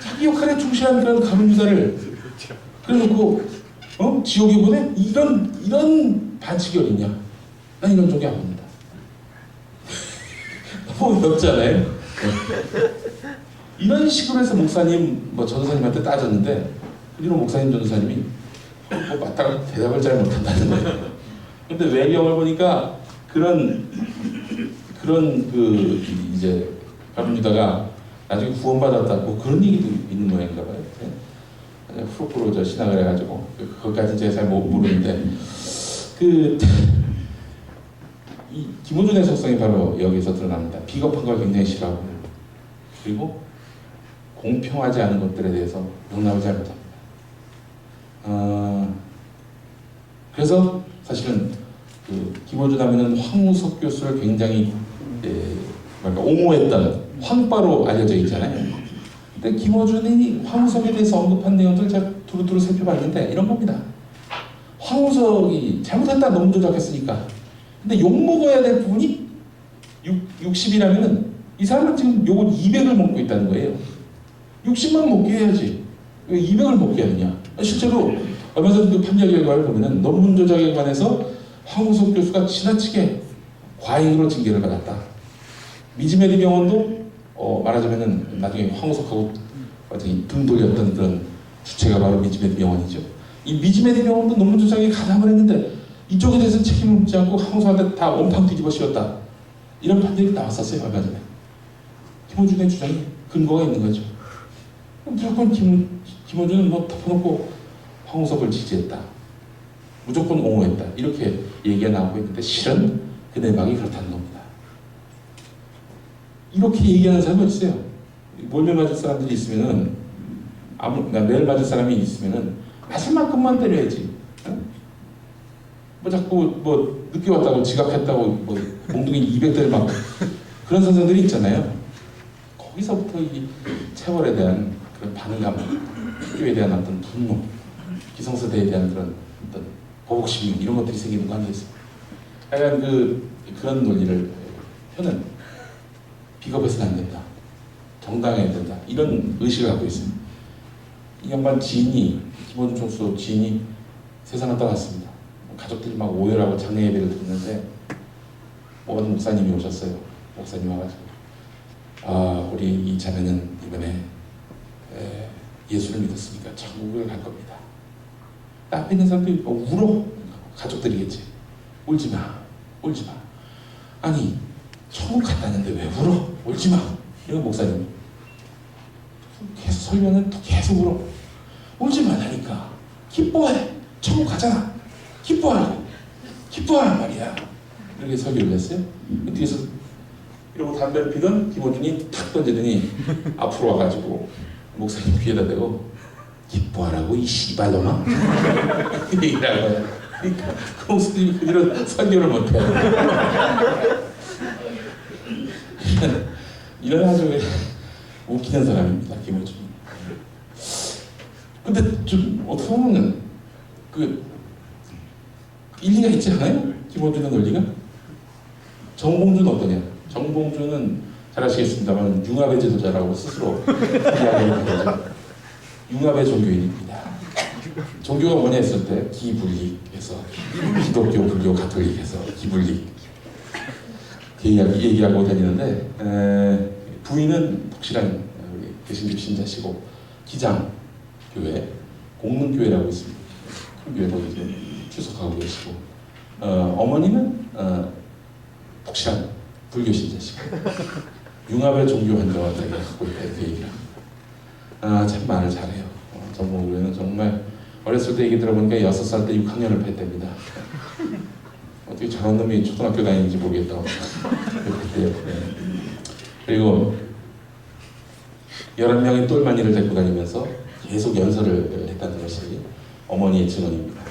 자기 역할에 충실한 그런 가룟 유다를 그래놓고 지옥에 보내? 이런 반칙이 어딨냐? 난 이런 쪽이 안 봅니다. 너무 어렵잖아요. 이런 식으로 해서 목사님, 전도사님한테 따졌는데 이런 목사님, 전도사님이 맞다가 대답을 잘 못한다는 거예요. 근데 외경을 보니까 그런 이제 가룟 유다가 나중에 구원받았다고 그런 얘기도 있는 모양인가 봐요. 프로포로 신학을 해가지고 그것까지 제가 잘 모르는데 이 김호준의 속성이 바로 여기서 드러납니다. 비겁한 걸 굉장히 싫어하고 그리고 공평하지 않은 것들에 대해서 용납을 잘 못합니다. 그래서 사실은 김호준 하면은 황우석 교수를 굉장히 옹호했던 황바로 알려져 있잖아요. 근데 김호준이 황우석에 대해서 언급한 내용들 제가 두루두루 살펴봤는데 이런 겁니다. 황우석이 잘못했다, 너무 조작했으니까. 근데 욕먹어야 될 부분이 60이라면은 이 사람은 지금 욕을 200을 먹고 있다는 거예요. 60만 먹게 해야지. 왜 200을 먹게 하느냐. 실제로 얼마 전 그 판결 결과를 보면은 논문 조작에 관해서 황우석 교수가 지나치게 과잉으로 징계를 받았다. 미즈메디 병원도 말하자면은 나중에 황우석하고 등 돌렸던 그런 주체가 바로 미즈메디 병원이죠. 이 미즈메디 병원도 논문 조작에 가담을 했는데 이쪽에 대해서 책임을 묻지 않고 황우석한테 다 원팡 뒤집어 씌웠다. 이런 판결이 나왔었어요, 얼마 전에. 김호준의 주장이 근거가 있는 거죠. 무조건 김호준은 덮어놓고 황우석을 지지했다. 무조건 옹호했다. 이렇게 얘기가 나오고 있는데 실은 그 내막이 그렇다는 겁니다. 이렇게 얘기하는 사람이 있어요. 몰매 맞을 사람들이 있으면은 매일 맞을 사람이 있으면은 맞을 만큼만 때려야지. 자꾸 늦게 왔다고 지각했다고 몽둥이 200대를 맞고 그런 선생들이 있잖아요. 거기서부터 이 체벌에 대한 그런 반응감, 학교에 대한 어떤 분노, 기성세대에 대한 그런 어떤 보복심 이런 것들이 생기는 거 아니겠어요? 하여간 그런 논리를 펴는 비겁해서는 안 된다, 정당해야 된다 이런 의식을 갖고 있어요. 이 양반 지인이 김호준 총수 지인이 세상을 떠났습니다. 가족들이 막 오열하고 장례 예배를 드렸는데 어느 목사님이 오셨어요. 목사님 와가지고 우리 이 자매는 이번에 예수를 믿었으니까 천국을 갈 겁니다. 앞에 있는 사람들이 울어. 가족들이겠지. 울지 마. 아니 천국 갔다는데 왜 울어? 울지 마. 이런 목사님 계속 설명은 또 계속 울어. 울지 말라니까. 기뻐해. 천국 가잖아. 기뻐하란 말이야. 이렇게 설교를 했어요. 뒤에서 이러고 담배를 피던 김호준이 탁 던지더니 앞으로 와가지고 목사님 귀에다 대고 기뻐하라고 이 씨발놈아. 이라고 해요. 그러니까 그 목사님이 그 뒤로 설교를 못해요. 이런 아주 웃기는 사람입니다, 김호준이. 근데 좀 어떻게 보면 일리가 있지 않아요? 김호준의 논리가? 정봉주는 어떠냐? 정봉주는 잘 아시겠습니다만 융합의 지도자라고 스스로 이야기하는 거죠. 융합의 종교인입니다. 종교가 뭐냐 했을 때 기분릭해서 기독교, 불교, 가톨릭해서 기분릭 얘기하고 다니는데 부인은 독실한 우리 개신교 신자시고 기장교회, 공릉교회라고 있습니다. 큰 교회 거기 이제 출석하고 계시고 어머니는 독실한 불교 신자시고 융합의 종교 환자와 되게 갖고 있다 이렇게 얘기를 합니다. 참 말을 잘해요. 정봉주는 정말 어렸을 때 얘기 들어보니까 6살 때 6학년을 뺐답니다. 어떻게 저런 놈이 초등학교 다니는지 모르겠다. 그때요. 그리고 11명의 똘마니를 데리고 다니면서 계속 연설을 했다는 것이 어머니의 증언입니다.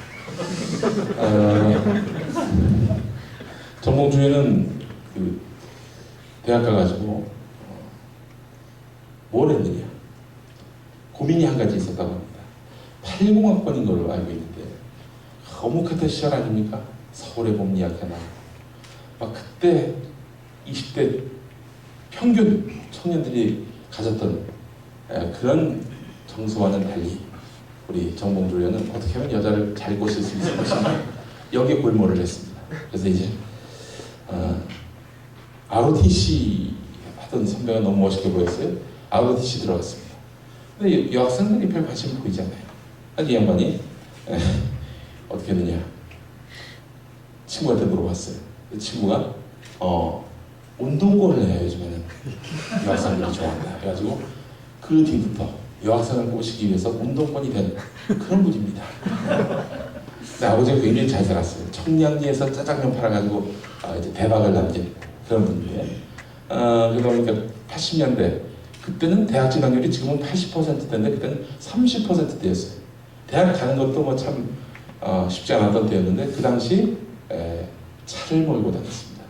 정봉주에는 대학 가가지고 뭘 했느냐 고민이 한 가지 있었다고 합니다. 80학번인 걸로 알고 있는데 거묵했던 시절 아닙니까? 서울의 봄 이야기 하나. 막 그때 20대 평균 청년들이 가졌던 그런 정서와는 달리 우리 정봉주 의원은 어떻게 하면 여자를 잘 꼬실 수 있을 것인가 여기에 골몰을 했습니다. 그래서 이제 ROTC 하던 선배가 너무 멋있게 보였어요. ROTC 들어갔습니다. 근데 여학생들이 별 관심 보이지 않아요. 이 양반이 어떻게 했느냐, 친구한테 물어봤어요. 그 친구가 운동권을 해야 요즘에는 여학생들이 좋아한다 해가지고 그 뒤부터 여학생을 꼬시기 위해서 운동권이 된 그런 분입니다. 근데 아버지가 굉장히 잘 살았어요. 청량리에서 짜장면 팔아가지고 이제 대박을 남긴 그런 분인데 그러다 보니까 80년대 그때는 대학 진학률이 지금은 80%대인데 그때는 30%대였어요. 대학 가는 것도 뭐 참 쉽지 않았던 때였는데 그 당시 차를 몰고 다녔습니다.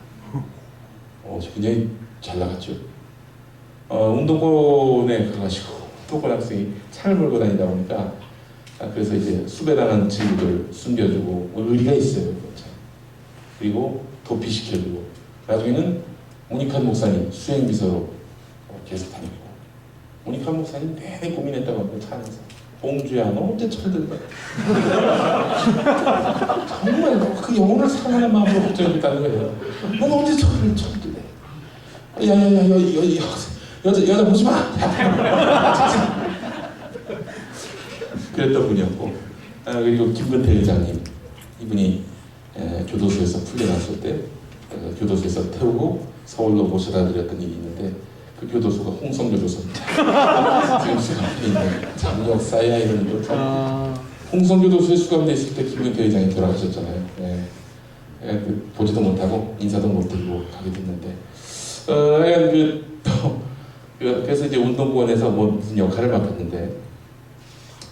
굉장히 잘 나갔죠. 운동권에 가가지고 운동권 학생이 차를 몰고 다니다 보니까 그래서 이제 수배당한 친구들 숨겨주고 의리가 있어요. 그리고 도피시켜주고 나중에는 오니칸 목사님 수행비서로 계속 다니고 오니칸 목사님 내내 고민했다고 합니다. 차 안에서 봉주야 너 언제 철들까? 정말 그 영혼을 사랑하는 마음으로 걱정했다는 거예요. 넌 언제 철들래? 야야야 여자 보지 마! 그랬던 분이었고 그리고 김근태 의장님 이분이 교도소에서 풀려났을 때 교도소에서 태우고 서울로 모셔다 드렸던 일이 있는데 그 교도소가 홍성교도소입니다. 지금 수감돼 있는 장역사야 이런 거 홍성교도소에 수감돼 있을 때 김근태 의장이 돌아가셨잖아요. 보지도 못하고 인사도 못 드리고 가게 됐는데 그래서 이제 운동권에서 무슨 역할을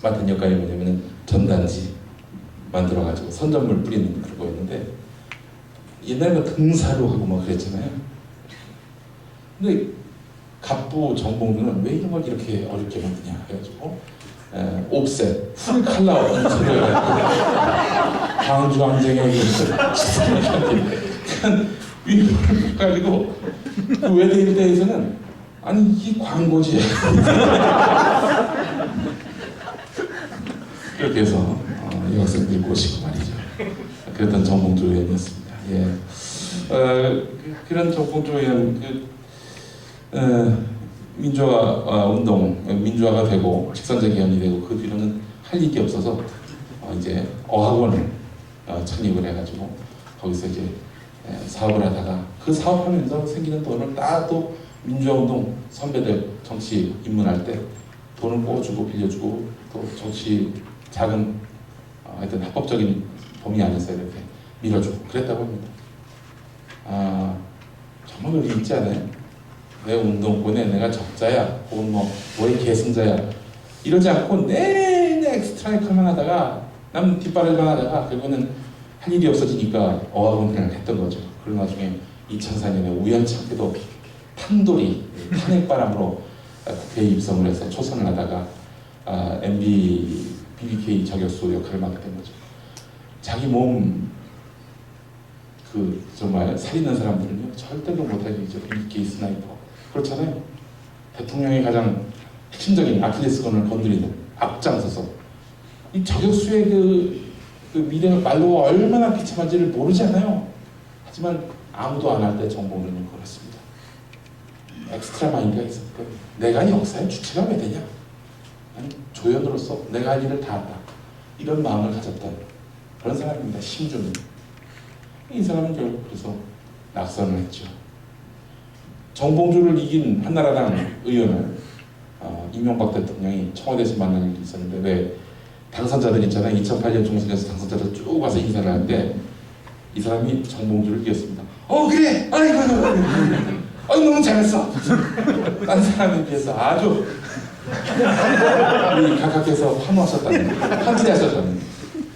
맡은 역할이 뭐냐면은 전단지 만들어가지고 선전물 뿌리는 그런 거였는데 옛날에 등사로 하고 막 그랬잖아요. 근데 갑부 정봉주는 왜 이런 걸 이렇게 어렵게 만드냐 해가지고 옵셋, 풀 컬러 인쇄를 광주 항쟁의 위로를 가지고 그 외대일대에서는 아니 이게 광고지 그렇게 해서 여학생들이 꼬시고 말이죠. 그랬던 정봉주 의원이었습니다. 그런 정봉주 의원 민주화 운동 민주화가 되고 직선제 개헌이 되고 그 뒤로는 할 일이 없어서 이제 어학원을 창립을 해가지고 거기서 이제 사업을 하다가 그 사업하면서 생기는 돈을 또 민주화운동 선배들 정치 입문할 때 돈을 꿔주고 빌려주고 또 정치 작은 하여튼 합법적인 범위 안에서 이렇게 밀어주고 그랬다고 합니다. 정말 의리 있지 않아요? 내 운동권에 내가 적자야 혹은 뭐의 계승자야 이러지 않고 내내 엑스트라이크만 하다가 남 뒷바라지만 하다가 결국은 할 일이 없어지니까 어학원을 했던 거죠. 그리고 나중에 2004년에 우연치 않게도 탄돌이 탄핵바람으로 국회에 입성을 해서 초선을 하다가 MB BBK 저격수 역할을 맡게 된 거죠. 자기 몸 정말 살리는 사람들은요 절대로 못하겠죠. BBK 스나이퍼 그렇잖아요. 대통령의 가장 핵심적인 아킬레스건을 건드리는 앞장서서 이 저격수의 그 미래 말로 얼마나 비참한지를 모르잖아요. 하지만 아무도 안 할 때 정봉주는 그렇습니다. 엑스트라 마인드가 있었기 때문에 내가 역사의 주체가 왜 되냐? 아니, 조연으로서 내가 할 일을 다 한다. 이런 마음을 가졌던 그런 사람입니다. 심주는. 이 사람은 결국 그래서 낙선을 했죠. 정봉주를 이긴 한나라당 의원을 이명박 대통령이 청와대에서 만난 일이 있었는데 왜 당선자들 있잖아요. 2008년 총선에서 당선자들 쭉 와서 인사를 하는데 이 사람이 정봉주를 이겼습니다. 그래! 아이고 너무 잘했어! 딴 사람에 비해서 아주 우리 각하께서 환호하셨다는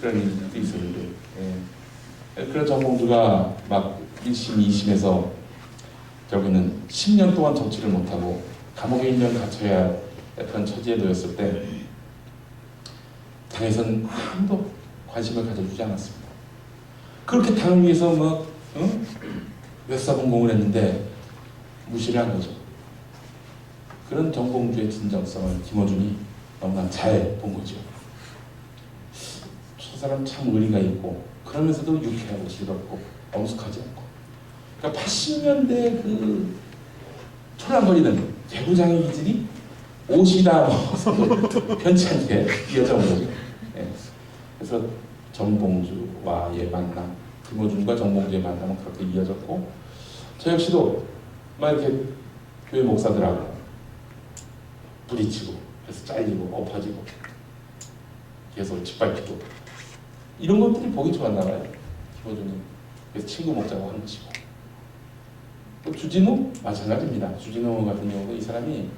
그런 일이 있었는데 그런 정봉주가 막 1심, 2심에서 결국에는 10년 동안 정치를 못하고 감옥에 1년 갇혀야 그런 처지에 놓였을 때 당에서는 아무도 관심을 가져주지 않았습니다. 그렇게 당을 위해서 막 몇사분공을 했는데 무시를 한 거죠. 그런 정봉주의 진정성을 김어준이 너무나 잘 본 거죠. 저 사람 참 의리가 있고 그러면서도 유쾌하고 즐겁고 엄숙하지 않고, 그러니까 80년대 그 초랑거리는 개구장의 기질이 옷이다 편치 않게 이어져 온 거죠. 예. 그래서 정봉주와의 만남, 김어준과 정봉주의 만남은 그렇게 이어졌고, 저 역시도 막 이렇게 교회 목사들하고 부딪히고, 그래서 잘리고 엎어지고 계속 짓밟히고 이런 것들이 보기 좋았나 봐요, 김어준이. 그래서 친구 먹자고 한 것이고, 또 주진우 마찬가지입니다. 주진우 같은 경우도 이 사람이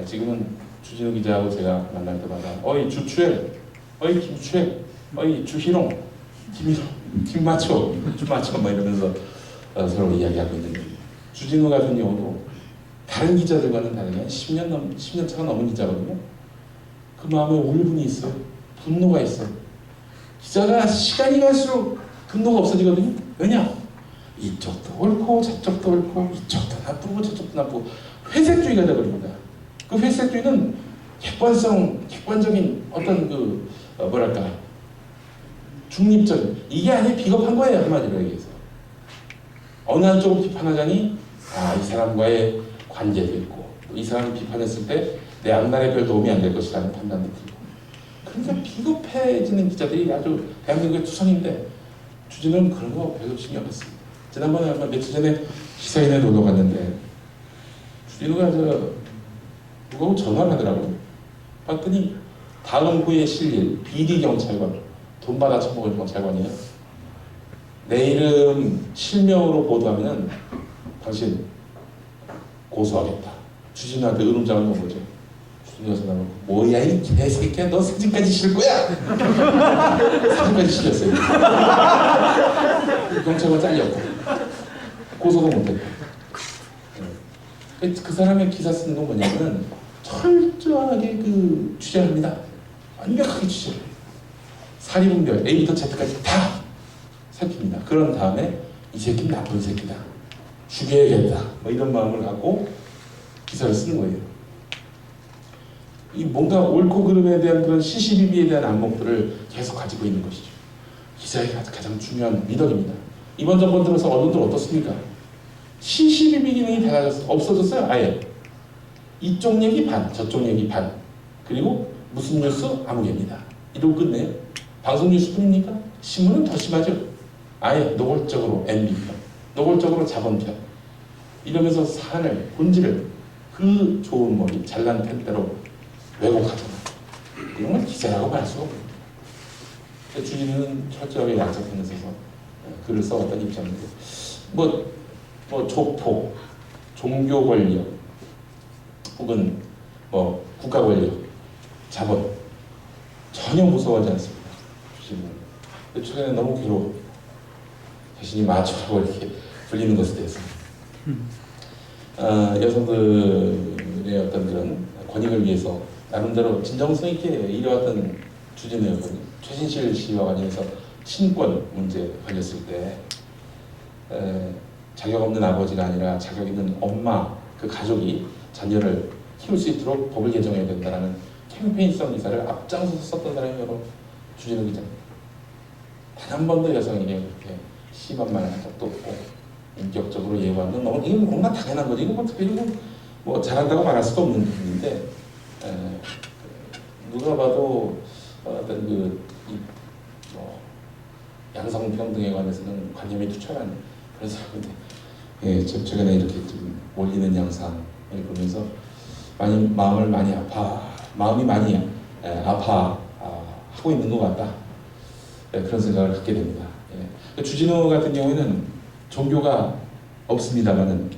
지금은 주진우 기자하고 제가 만날 때마다 어이 주추엘, 어이 김추엘, 어이 주희롱, 김희롱, 김마초, 주마초 뭐 이러면서 서로 이야기하고 있는데, 주진우 같은 경우도 다른 기자들과는 다르게 10년 차가 넘은 기자거든요. 그 마음에 울분이 있어요. 분노가 있어요. 기자가 시간이 갈수록 분노가 없어지거든요. 왜냐? 이쪽도 옳고 저쪽도 옳고 이쪽도 나쁘고 저쪽도 나쁘고 회색주의가 되어버립니다. 그 회색주의는 객관적인 어떤 그 뭐랄까 중립적인, 이게 아니라 비겁한 거예요, 한마디로 얘기해서. 어느 한쪽을 비판하자니 이 사람과의 관계도 있고, 또 이 사람을 비판했을 때 내 앞날에 별 도움이 안 될 것이라는 판단도 들고, 그러니까 비겁해지는 기자들이 아주 대한민국의 투성인데, 주진우는 그런 거 별로 신경 안 썼습니다. 지난번에 아마 며칠 전에 시사인에 놀러 갔는데 주진우가 누구하고 전화를 하더라고요. 봤더니 다음 후에 실릴 비리 경찰관, 돈 받아 처먹을 경찰관이에요. 내 이름 실명으로 보도하면 당신 고소하겠다. 주진우한테 으름장을 놓은 거죠. 주진우가 전화를 뭐야 이 개새끼야, 너 사진까지 실 거야? 사진까지 실렸어요. 경찰관 잘렸고 고소도 못했고. 그 사람의 기사 쓰는 건 뭐냐면 철저하게 그 취재합니다. 완벽하게 취재해요. 사리분별 A부터 Z까지 다 살핍니다. 그런 다음에 이 새끼는 나쁜 새끼다, 죽여야겠다, 뭐 이런 마음을 갖고 기사를 쓰는 거예요. 이 뭔가 옳고 그름에 대한 그런 시시비비에 대한 안목들을 계속 가지고 있는 것이죠. 기자의 가장 중요한 미덕입니다. 이번 정권 들어서 언론들 어떻습니까? 시시비비 기능이 없어졌어요. 아예 이쪽 얘기 반, 저쪽 얘기 반, 그리고 무슨 뉴스 아무 얘기다, 이러고 끝내요. 방송 뉴스뿐입니까? 신문은 더 심하죠. 아예 노골적으로 MB편, 노골적으로 자본편, 이러면서 사안을, 본질을 그 좋은 머리, 잘난 펜대로 왜곡하잖아. 이런 건 기자라고 말 수가 없습니다. 주진우는 철저하게 양자편에 서서 글을 써왔던 입장인데, 뭐 조폭, 종교 권력, 혹은 뭐 국가 권력, 자본 전혀 무서워하지 않습니다. 주진우는. 최근에 너무 괴로워. 자신이 마초라고 이렇게 불리는 것에 대해서 여성들의 어떤 그런 권익을 위해서 나름대로 진정성 있게 일해왔던 주진우였거든요. 최신실 씨와 관련해서 친권 문제 걸렸을 때 자격 없는 아버지가 아니라 자격 있는 엄마, 그 가족이 자녀를 키울 수 있도록 법을 개정해야 된다는 캠페인성 기사를 앞장서서 썼던 사람이 바로 주진우 기자입니다. 단 한 번도 여성에게 그렇게 심한 말을 한 적도 없고, 인격적으로 예우하는, 너무 이건 뭔가 당연한 거지. 이거 특별히 뭐 잘한다고 말할 수도 없는 부분인데, 누가 봐도 어떤 양성평등에 관해서는 관념이 투철한 그런 사람인데, 최근에 이렇게 좀 몰리는 양상을 보면서 마음이 많이 아파하고 있는 것 같다. 그런 생각을 갖게 됩니다. 주진우 같은 경우에는 종교가 없습니다만은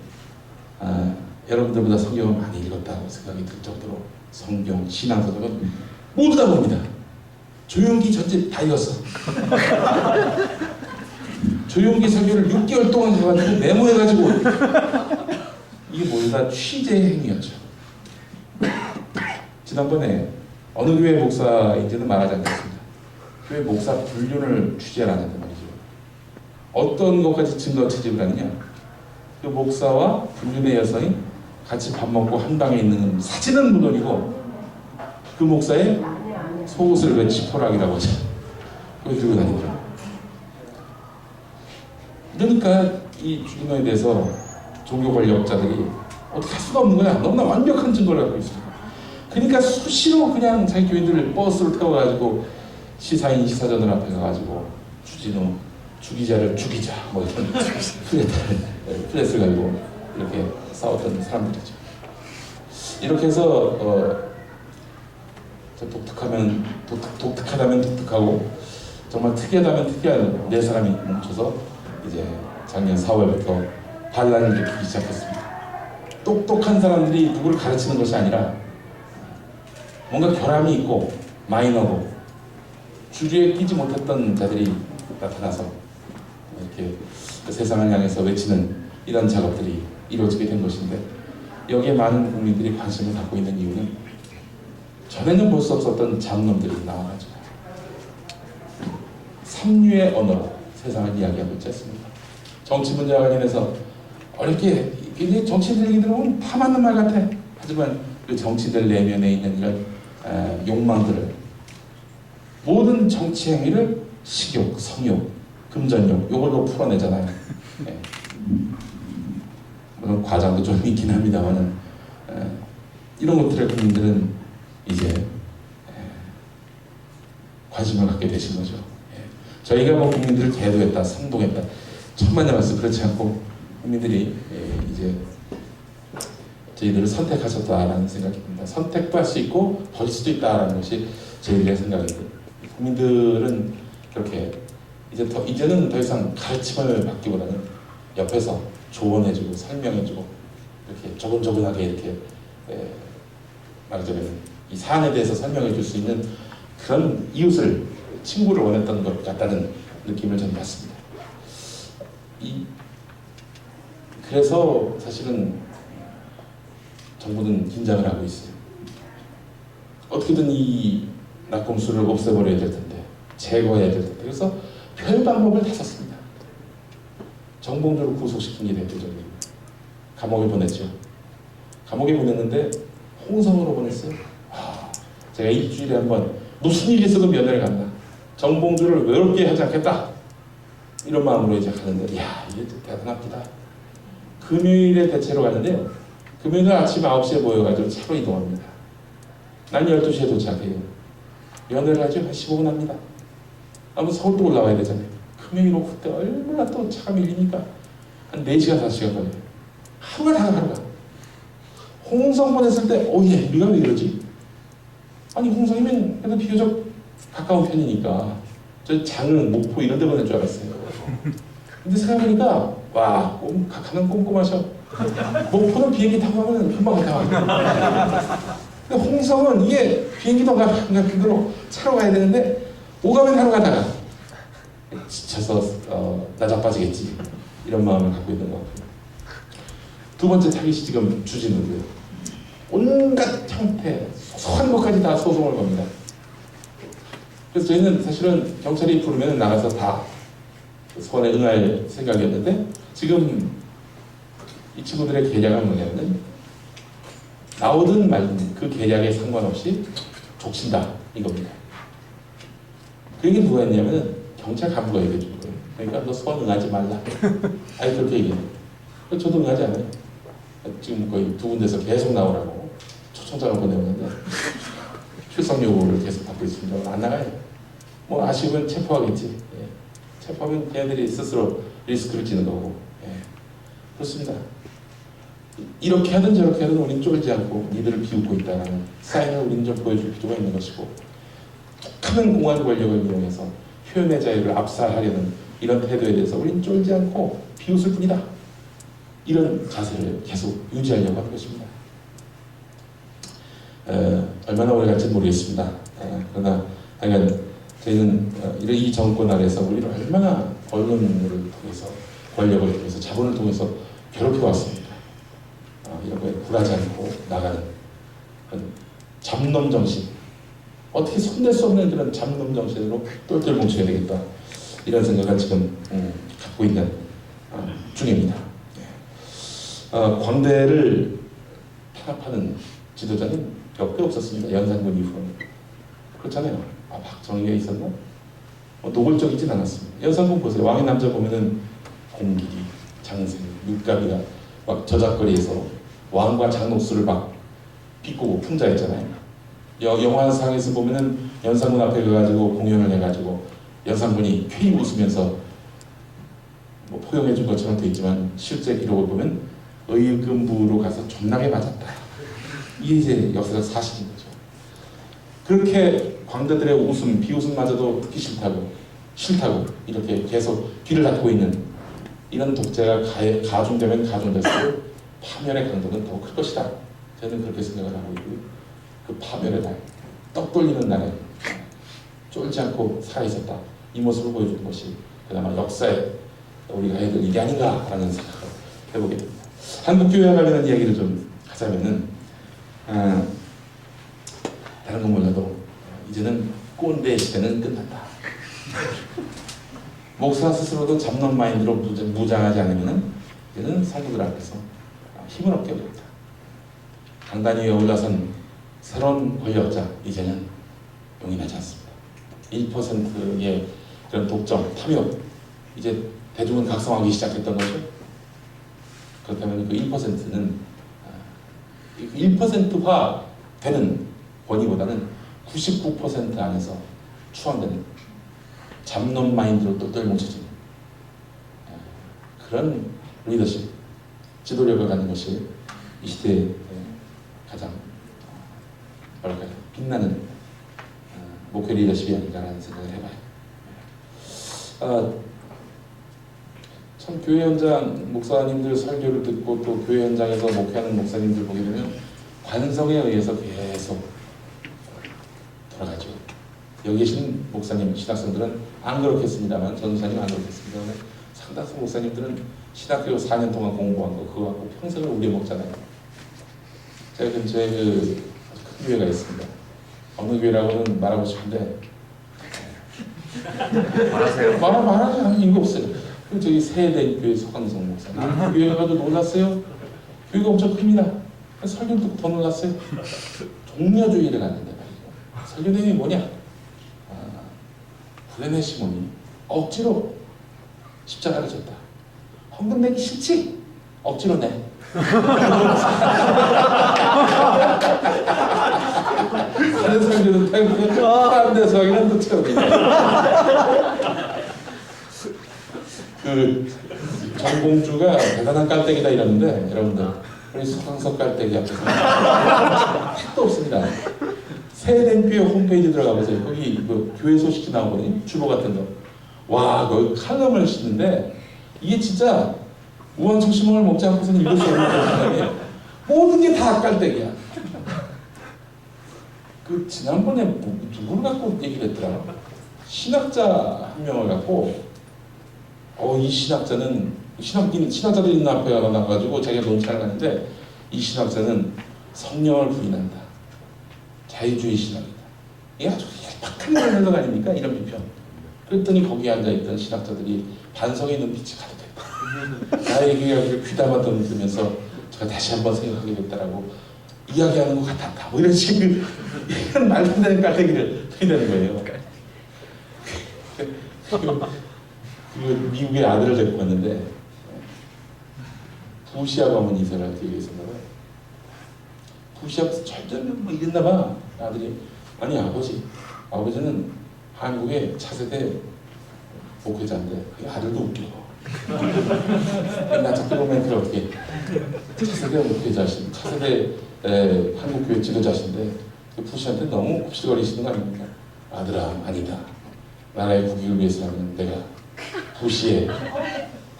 여러분들보다 성경을 많이 읽었다고 생각이 들 정도로 성경, 신앙서적은 모두 다 봅니다. 조용기 전집 다 읽었어. 조용기 설교를 6개월 동안 가가지고 메모해가지고, 이게 모두 다 취재 행위였죠. 지난번에 어느 교회 목사인지는 말하지 않겠습니다. 교회 목사 불륜을 취재를 안 한단 말이죠. 어떤 것까지 증거 채집을 하느냐? 그 목사와 불륜의 여성이 같이 밥 먹고 한 방에 있는 사진은 물론이고 그 목사의 속옷을 왜 지퍼락이라고 하죠? 그걸 들고 다니더라고요. 그러니까 이 주인공에 대해서 종교 권력자들이 어떻게 할 수가 없는 거야. 너무나 완벽한 증거를 갖고 있습니다. 그러니까 수시로 그냥 자기 교인들을 버스로 태워가지고 시사인 시사전을 앞에 가가지고 주진우 주기자를 죽이자 뭐 이런 플랫을 가지고 이렇게 싸웠던 사람들이죠. 이렇게 해서 독특하다면 독특하고 정말 특이하다면 특이한 네 사람이 뭉쳐서 이제 작년 4월부터 반란을 일으키기 시작했습니다. 똑똑한 사람들이 누구를 가르치는 것이 아니라 뭔가 결함이 있고 마이너고 주류에 끼지 못했던 자들이 나타나서 이렇게 세상을 향해서 외치는 이런 작업들이 이루어지게 된 것인데, 여기에 많은 국민들이 관심을 갖고 있는 이유는 전에는 볼 수 없었던 장놈들이 나와가지고 삼류의 언어로 세상을 이야기하고 있지 않습니까? 정치 문제와 관련해서 어렵게 이게 정치인들 얘기 들어보면 다 맞는 말 같아. 하지만 그 정치들 내면에 있는 이런 욕망들을, 모든 정치 행위를 식욕, 성욕, 금전욕 이걸로 풀어내잖아요. 네. 물론 과장도 좀 있긴 합니다만은 이런 것들에 국민들은 이제 관심을 갖게 되신 거죠. 저희가 뭐 국민들을 계도했다, 선동했다, 천만의 말씀 그렇지 않고 국민들이 이제 저희들을 선택하셨다라는 생각이 듭니다. 선택도 할 수 있고 버릴 수도 있다라는 것이 저희들의 생각입니다. 국민들은 그렇게 이제는 더 이상 가르침을 받기보다는 옆에서 조언해주고 설명해주고 이렇게 조근조근하게 이렇게 말하자면 이 사안에 대해서 설명해줄 수 있는 그런 이웃을, 친구를 원했던 것 같다는 느낌을 저는 받습니다. 그래서 사실은 정부는 긴장을 하고 있어요. 어떻게든 이 낙곰수를 없애버려야 될 텐데, 제거해야 될 텐데, 그래서 별 방법을 다 썼습니다. 정봉주를 구속시킨 게 대표적인, 감옥에 보냈죠. 감옥에 보냈는데 홍성으로 보냈어요. 제가 일주일에 한번 무슨 일이 있어도 면회를 간다. 정봉주를 외롭게 하지 않겠다. 이런 마음으로 이제 가는데, 이야, 이게 대단합니다. 금요일에 대체로 가는데요. 금요일 아침 9시에 모여가지고 차로 이동합니다. 난 12시에 도착해요. 면회를 하죠. 한 15분 합니다. 아무 서울도 올라와야 되잖아요. 금요일 오후 때 얼마나 또 차가 밀리니까 한 4시간, 5시간 걸려요. 하루가 다 하루가. 홍성 보냈을 때, 얘, 우리가 왜 이러지? 아니, 홍성이면 그래도 비교적 가까운 편이니까 저 장흥, 목포 이런 데 보낼 줄 알았어요. 근데 생각해보니까 가면 꼼꼼하셔. 목포는 비행기 타고 가면 금방 갔다 와. 근데 홍성은 이게 비행기도 안 가면 그대로 차로 가야 되는데 오가면 하루 가다가 지쳐서 나 자빠지겠지, 이런 마음을 갖고 있는 것 같고요. 두 번째 타깃이 지금 주진우고요. 온갖 형태, 소소한 것까지 다 소송을 겁니다. 그래서 저희는 사실은 경찰이 부르면 나가서 다 소원에 응할 생각이었는데, 지금 이 친구들의 계략은 뭐냐면 나오든 말든 그 계략에 상관없이 족친다 이겁니다. 그 얘기 누가 했냐면 경찰 간부가 얘기해 준 거예요. 그러니까 너 소원 응하지 말라. 아니 그렇게 얘기해요. 저도 응하지 않아요. 지금 거의 2군데서 계속 나오라고 초청장을 보내오는데 출석 요구를 계속 받고 있습니다. 안 나가요. 뭐 아쉬우면 체포하겠지. 체포하면 걔네들이 스스로 리스크를 지는 거고. 그렇습니다. 이렇게 하든 저렇게 하든 우리는 쫄지 않고 니들을 비웃고 있다는 사인을 우리는 좀 보여줄 필요가 있는 것이고, 독하는 공안 권력을 이용해서 표현의 자유를 압살하려는 이런 태도에 대해서 우리는 쫄지 않고 비웃을 뿐이다. 이런 자세를 계속 유지하려고 하는 것입니다. 얼마나 오래 갈지는 모르겠습니다. 그러나 하여간 저희는 이 정권 아래서 우리를 얼마나 언론을 통해서, 권력을 통해서, 자본을 통해서 괴롭혀왔습니다. 이런 거에 굴하지 않고 나가는 잡놈 정신, 어떻게 손댈 수 없는 그런 잡놈 정신으로 똘똘 뭉쳐야 되겠다. 이런 생각을 지금 갖고 있는 중입니다. 광대를 탄압하는 지도자는 몇 개 없었습니다. 연산군 이후로는. 그렇잖아요. 박정희가 있었나? 노골적이진 않았습니다. 연산군 보세요. 왕의 남자 보면은 공길이, 장생, 육갑이가 막 저작거리에서 왕과 장녹수를 막 비꼬고 풍자했잖아요. 영화상에서 보면은 연산군 앞에 가가지고 공연을 해가지고 연산군이 쾌히 웃으면서 뭐 포용해준 것처럼 돼 있지만 실제 기록을 보면 의금부로 가서 존나게 맞았다. 이게 이제 역사적 사실인 거죠. 그렇게 광대들의 웃음, 비웃음마저도 듣기 싫다고 이렇게 계속 귀를 닫고 있는 이런 독재가 가중되면 가중될수록 파멸의 강도는 더 클 것이다. 저는 그렇게 생각을 하고 있고요. 그 파멸의 날, 떡 돌리는 날에 쫄지 않고 살아있었다. 이 모습을 보여주는 것이 그나마 역사에 우리가 해야 될 일이 아닌가라는 생각을 해보게 됩니다. 한국교회와 관련한 이야기를 좀 하자면은 다른 건 몰라도 이제는 꼰대 시대는 끝났다. 목사 스스로도 잡놈 마인드로 무장하지 않으면 이제는 성도들 앞에서 힘을 얻게 어렵다. 강단 위에 올라선 새로운 권력자 이제는 용인하지 않습니다. 1%의 그런 독점, 탐욕 이제 대중은 각성하기 시작했던 거죠. 그렇다면 그 1%는 1%화 되는 권위보다는 99% 안에서 추앙되는 잡놈 마인드로 똘똘 뭉쳐지는 그런 리더십, 지도력을 갖는 것이 이 시대의 가장 뭐랄까요, 빛나는 목회 리더십이 아닌가라는 생각을 해봐요. 참 교회 현장 목사님들 설교를 듣고 또 교회 현장에서 목회하는 목사님들 보게 되면 관성에 의해서 계속 돌아가죠. 여기 계신 목사님, 신학생들은 안 그렇겠습니다만 전도사님 안 그렇겠습니다. 상당수 목사님들은 신학교 4년 동안 공부한 거 그거 갖고 평생을 우려먹잖아요. 제가 근처에 큰 교회가 있습니다. 어느 교회라고는 말하고 싶은데 말하세요. 말하지 않은 이유가 없어요. 저기 세대 교회 서강성 목사님 그 교회 가도 놀랐어요. 교회가 엄청 큽니다. 설교 듣고 더 놀랐어요. 종려주의를 갖는데 말이죠. 설교 내용이 뭐냐? 구레네 시몬이 억지로 십자가를 졌다. 헌금 내기 싫지? 억지로 내. 하는 설교도 태우고 다른 데서 하기는 또 태우고. 그 정공주가 대단한 깔때기다 이러는데 여러분들 우리 서강석 깔때기 앞에서 택도 없습니다. 세den교회 홈페이지 들어가 보세요. 거기 뭐 교회 소식지 나오거든요. 주보 같은 거. 와, 거기 칼럼을 싣는데 이게 진짜 우왕청심원을 먹지 않고서는 읽을 수 없는 것이라니 모든 게 다 깔때기야. 그 지난번에 누구를 갖고 얘기를 했더라. 신학자 한 명을 갖고 이 신학자는 신학자들이 있는 앞에 나가가지고 자기가 논찬을 하는데 이 신학자는 성령을 부인한다. 자유주의 신학이다. 이게 아주 얄팍한 해석 아닙니까? 이런 비평. 그랬더니 거기에 앉아있던 신학자들이 반성의 눈빛이 가득했다. 나의 얘기가 귀담아 들으면서 제가 다시 한번 생각하게 됐다라고 이야기하는 것 같았다. 뭐 이런 식의 이런 말도 안 되는 깔때기를 들이대는 거예요. 그 미국의 아들을 데리고 갔는데 부시아 가문 이사를 할 기회가 있었나봐요. 부시아에서 절대면 뭐 이랬나봐. 아들이 아니 아버지는 한국의 차세대 목회자인데 그 아들도 웃겨. 나 자꾸 보면 그걸 어떻게 차세대 목회자신 차세대 한국교회 지도자신데 그 부시한테 너무 곱실거리시는 거 아닙니까? 아들아 아니다. 나라의 국익을 위해서라면 내가 부시의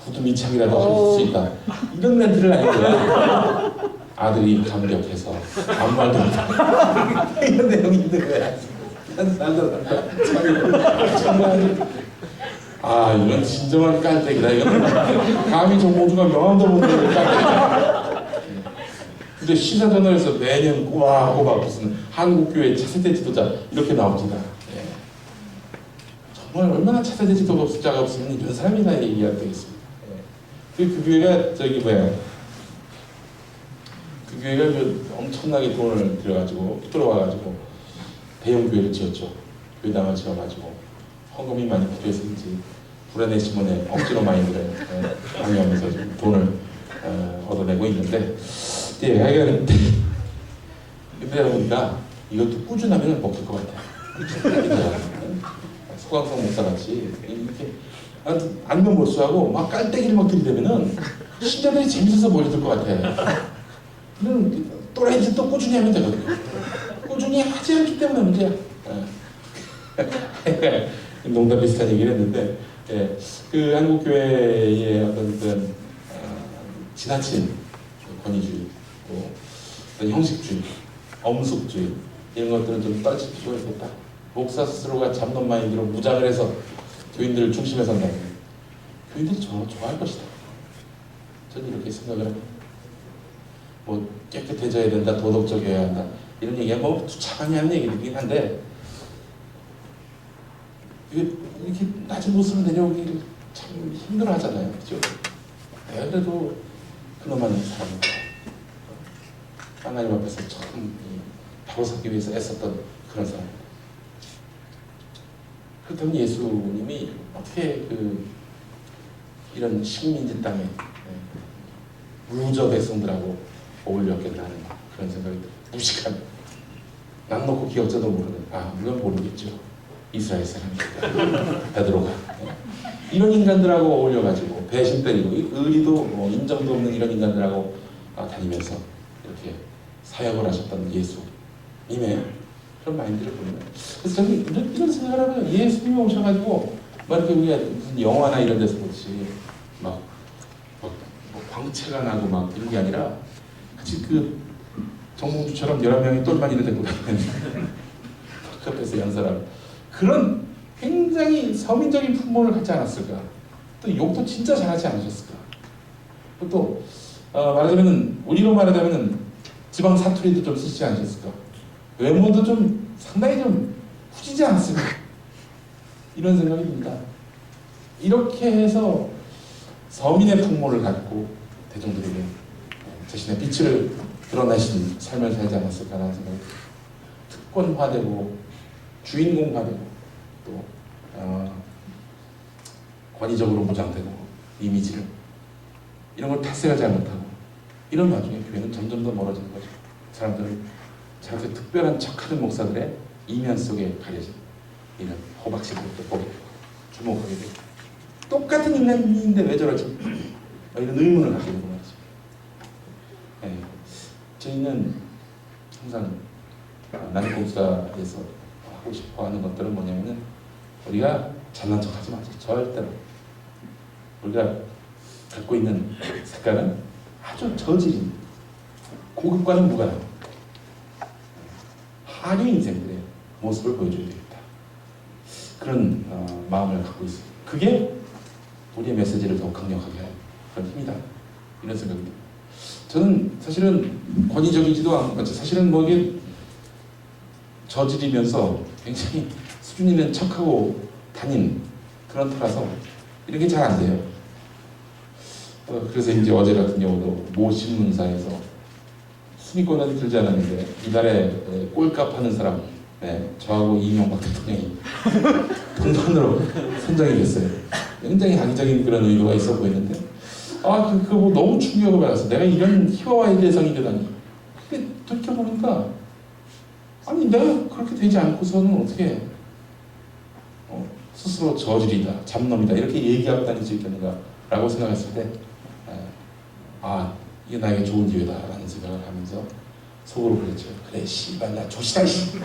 후두미창이라도 할 수 있다. 이런 멘트를 하는 거야. 아들이 감격해서 아무 말도 못하고 이런 내용이 있는 거야. 정말 이건 진정한 깔때기다. 이건 감히 정모주가 명함도 못 내는 깔때기다. 근데 시사저널에서 매년 꼬박꼬박 무슨 한국교회 차세대 지도자 이렇게 나옵니다. 예. 정말 얼마나 차세대 지도자가 없으면 이런 사람이나 얘기가 되겠습니까? 예. 그 교회가 저기 뭐야? 그 교회가 그 엄청나게 돈을 들여가지고 들어와가지고 대형 교회를 지었죠. 교회당을 지어가지고 헌금이 많이 필요해서인지 불안해 시몬에 억지로 많이 강요하면서 좀 돈을 얻어내고 있는데, 예, 하여간 근데 보니까 이것도 꾸준하면 먹힐 것 같아요. 소강성 목사같이 이렇게 안면몰수하고 막 깔때기를 막 들이대면은 신자들이 재밌어서 몰려들 것 같아. 그럼 또라이 짓도 꾸준히 하면 되거든요. 꾸준히 하지 않기 때문에 문제야. 농담 비슷한 얘기를 했는데, 예, 그 한국교회의 어떤 지나친 권위주의, 또 어떤 형식주의, 엄숙주의 이런 것들은 좀 떨칠 필요가 있겠다. 목사 스스로가 잡놈 마인드로 무장을 해서 교인들을 중심에 선다면 교인들이 좋아할 것이다. 저는 이렇게 생각을 합니다. 뭐 깨끗해져야 된다, 도덕적이어야 한다 이런 얘기가 뭐 두차하니 하는 얘기이긴 한데, 이렇게 낮은 모습을 내려오기 참 힘들어하잖아요, 그죠? 그래도 그놈만한 사람입니다. 하나님 앞에서 처음 바로 서기 위해서 애썼던 그런 사람입니다. 그렇다면 예수님이 어떻게 이런 식민지 땅에 무저 백성들하고 어울렸겠나 하는 그런 생각이 들어요. 무식한, 남 놓고 기억자도 모르는, 물론 모르겠죠. 이스라엘 사람입니다. 베드로가 이런 인간들하고 어울려가지고 배신 때리고 의리도 인정도 없는 이런 인간들하고 다니면서 이렇게 사역을 하셨던 예수님의 그런 마인드를 보면, 그래서 저는 이런 생각을 하면 예수님이 오셔가지고 막 이렇게 우리가 무슨 영화나 이런 데서 보듯이 막 광채가 나고 막 이런 게 아니라 같이 그 정몽주처럼 11명이 똘마니를 데리고 다니는 그 앞에서 연설하는 그런 굉장히 서민적인 풍모를 갖지 않았을까? 또 욕도 진짜 잘하지 않으셨을까? 또 말하자면 우리로 말하자면 지방 사투리도 좀 쓰시지 않으셨을까? 외모도 좀 상당히 좀 후지지 않았을까? 이런 생각이 듭니다. 이렇게 해서 서민의 풍모를 갖고 대중들에게 자신의 빛을 드러내신 삶을 살지 않았을까라는 생각이 듭니다. 특권화되고 주인공화되고 또 권위적으로 무장되고 이미지를 이런 걸 탈세하지 못하고 이런 와중에 교회는 점점 더 멀어지는 거죠. 사람들은 저렇게 특별한 척하는 목사들의 이면 속에 가려진 이런 호박식으로 보게 되고 주목하게 되고 똑같은 인간인데 왜 저러지? 이런 의문을 갖게 되고 말이죠. 네. 저희는 항상 난공사에서 하고 싶어하는 것들은 뭐냐면은 우리가 잘난 척하지 마세요. 절대로. 우리가 갖고 있는 색깔은 아주 저질인 고급과는 무관한 한유 인생들의 모습을 보여줘야 되겠다. 그런 마음을 갖고 있습니다. 그게 우리의 메시지를 더 강력하게 하는 그런 힘이다. 이런 생각입니다. 저는 사실은 권위적이지도 않고 사실은 뭐 이게 저질이면서 굉장히 수준 있는 척하고 다닌 그런 터라서 이런 게 잘 안 돼요. 그래서 이제 어제 같은 경우도 모 신문사에서 순위권은 들지 않았는데 이달에 꼴값 하는 사람, 저하고 이명박 대통령이 동반으로 선정이 됐어요. 굉장히 악의적인 그런 의도가 있어 보이는데, 그거 뭐 너무 충격을 받았어. 내가 이런 희화화의 대상이 되다니. 근데 돌이켜보니까, 아니 내가 그렇게 되지 않고서는 어떻게 스스로 저질이다, 잡놈이다 이렇게 얘기하고 다닐 수 있겠는가라고 생각했을 때, 이게 나에게 좋은 기회다라는 생각을 하면서 속으로 그랬죠. 그래, 씨발 나 조시다 씨.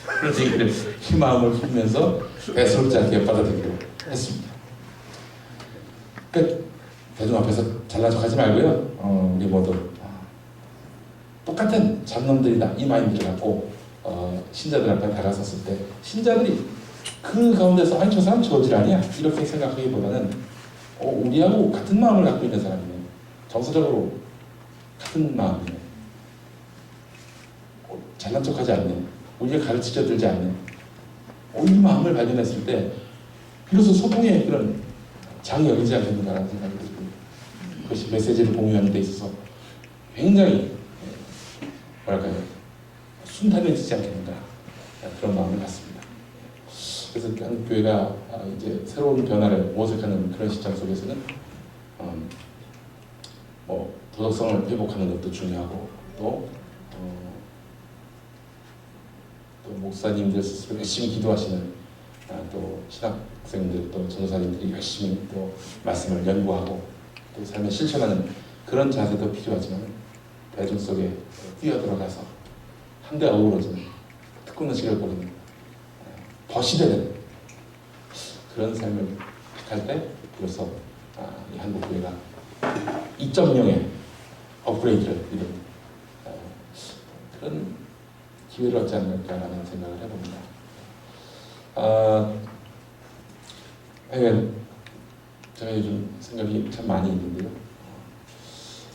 그런 얘기를 이 마음을 품면서 애스럽지 않게 받아들이기로 했습니다. 그러니까 대중 앞에서 잘난 척하지 말고요. 우리 모두 똑같은 잡놈들이다 이 마인드를 갖고 신자들 앞에 다가섰을 때 신자들이 그 가운데서 아니 저 사람 저질 아니야 이렇게 생각하기보다는 우리하고 같은 마음을 갖고 있는 사람이네, 정서적으로 같은 마음이네. 잘난 척하지 않네. 우리가 가르치려 들지 않네. 이 마음을 발견했을 때 비로소 소통의 그런 장이 열리지 않겠는가라는 생각이 들고, 그것이 메시지를 공유하는 데 있어서 굉장히 뭐랄까요, 순탄해지지 않겠는가, 그런 마음을 갖습니다. 그래서 한국 교회가 이제 새로운 변화를 모색하는 그런 시점 속에서는 뭐 도덕성을 회복하는 것도 중요하고, 또 목사님들 스스로 열심히 기도하시는 또 신학생들, 또 전도사님들이 열심히 또 말씀을 연구하고 또 삶에 실천하는 그런 자세도 필요하지만, 대중 속에 뛰어들어가서 한데 어우러지는 특권의식을 보이는 버시되는 그런 삶을 택할 때 비로소 이 한국교회가 2.0의 업그레이드를 이룬 그런 기회를 얻지 않을까라는 생각을 해봅니다. 제가 요즘 생각이 참 많이 있는데요.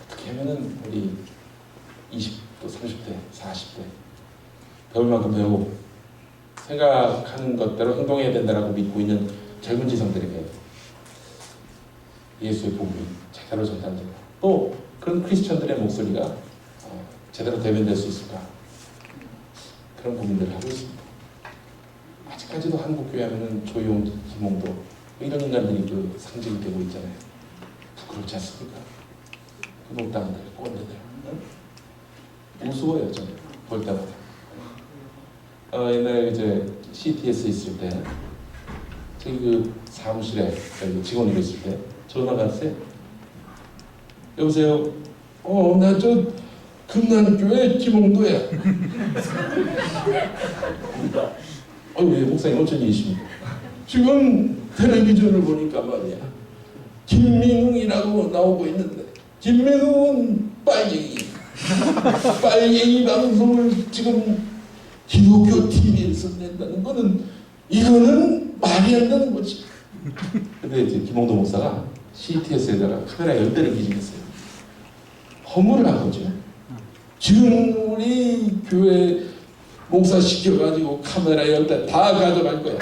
어떻게 하면은 우리 20대, 30대, 40대 배울 만큼 배우고 생각하는 것대로 행동해야 된다라고 믿고 있는 젊은 지성들에게 예수의 복음이 제대로 전달되고, 또 그런 크리스천들의 목소리가 제대로 대변될 수 있을까, 그런 고민들을 하고 있습니다. 아직까지도 한국교회 하면은 조용기, 김홍도 이런 인간들이 그 상징이 되고 있잖아요. 부끄럽지 않습니까? 그 못당들, 꼰대들, 우스워요. 저는 볼 때마다. 옛날에 이제 CTS 있을 때, 저기 그 사무실에 직원으로 있을 때 전화가 왔어요. 여보세요. 나 저 금난교회 김홍도야. 왜 목사님 어쩐 일이십니까? 지금 텔레비전을 보니까 말이야, 김민웅이라고 나오고 있는데, 김민웅은 빨갱이 방송을 지금 기독교 TV에서 낸다는 거는, 이거는 말이 안 되는 거지. 근데 이제 김홍도 목사가 CTS에다가 카메라 10대를 기증했어요. 허물을 한 거죠. 지금 우리 교회 목사 시켜가지고 카메라 10대 다 가져갈 거야.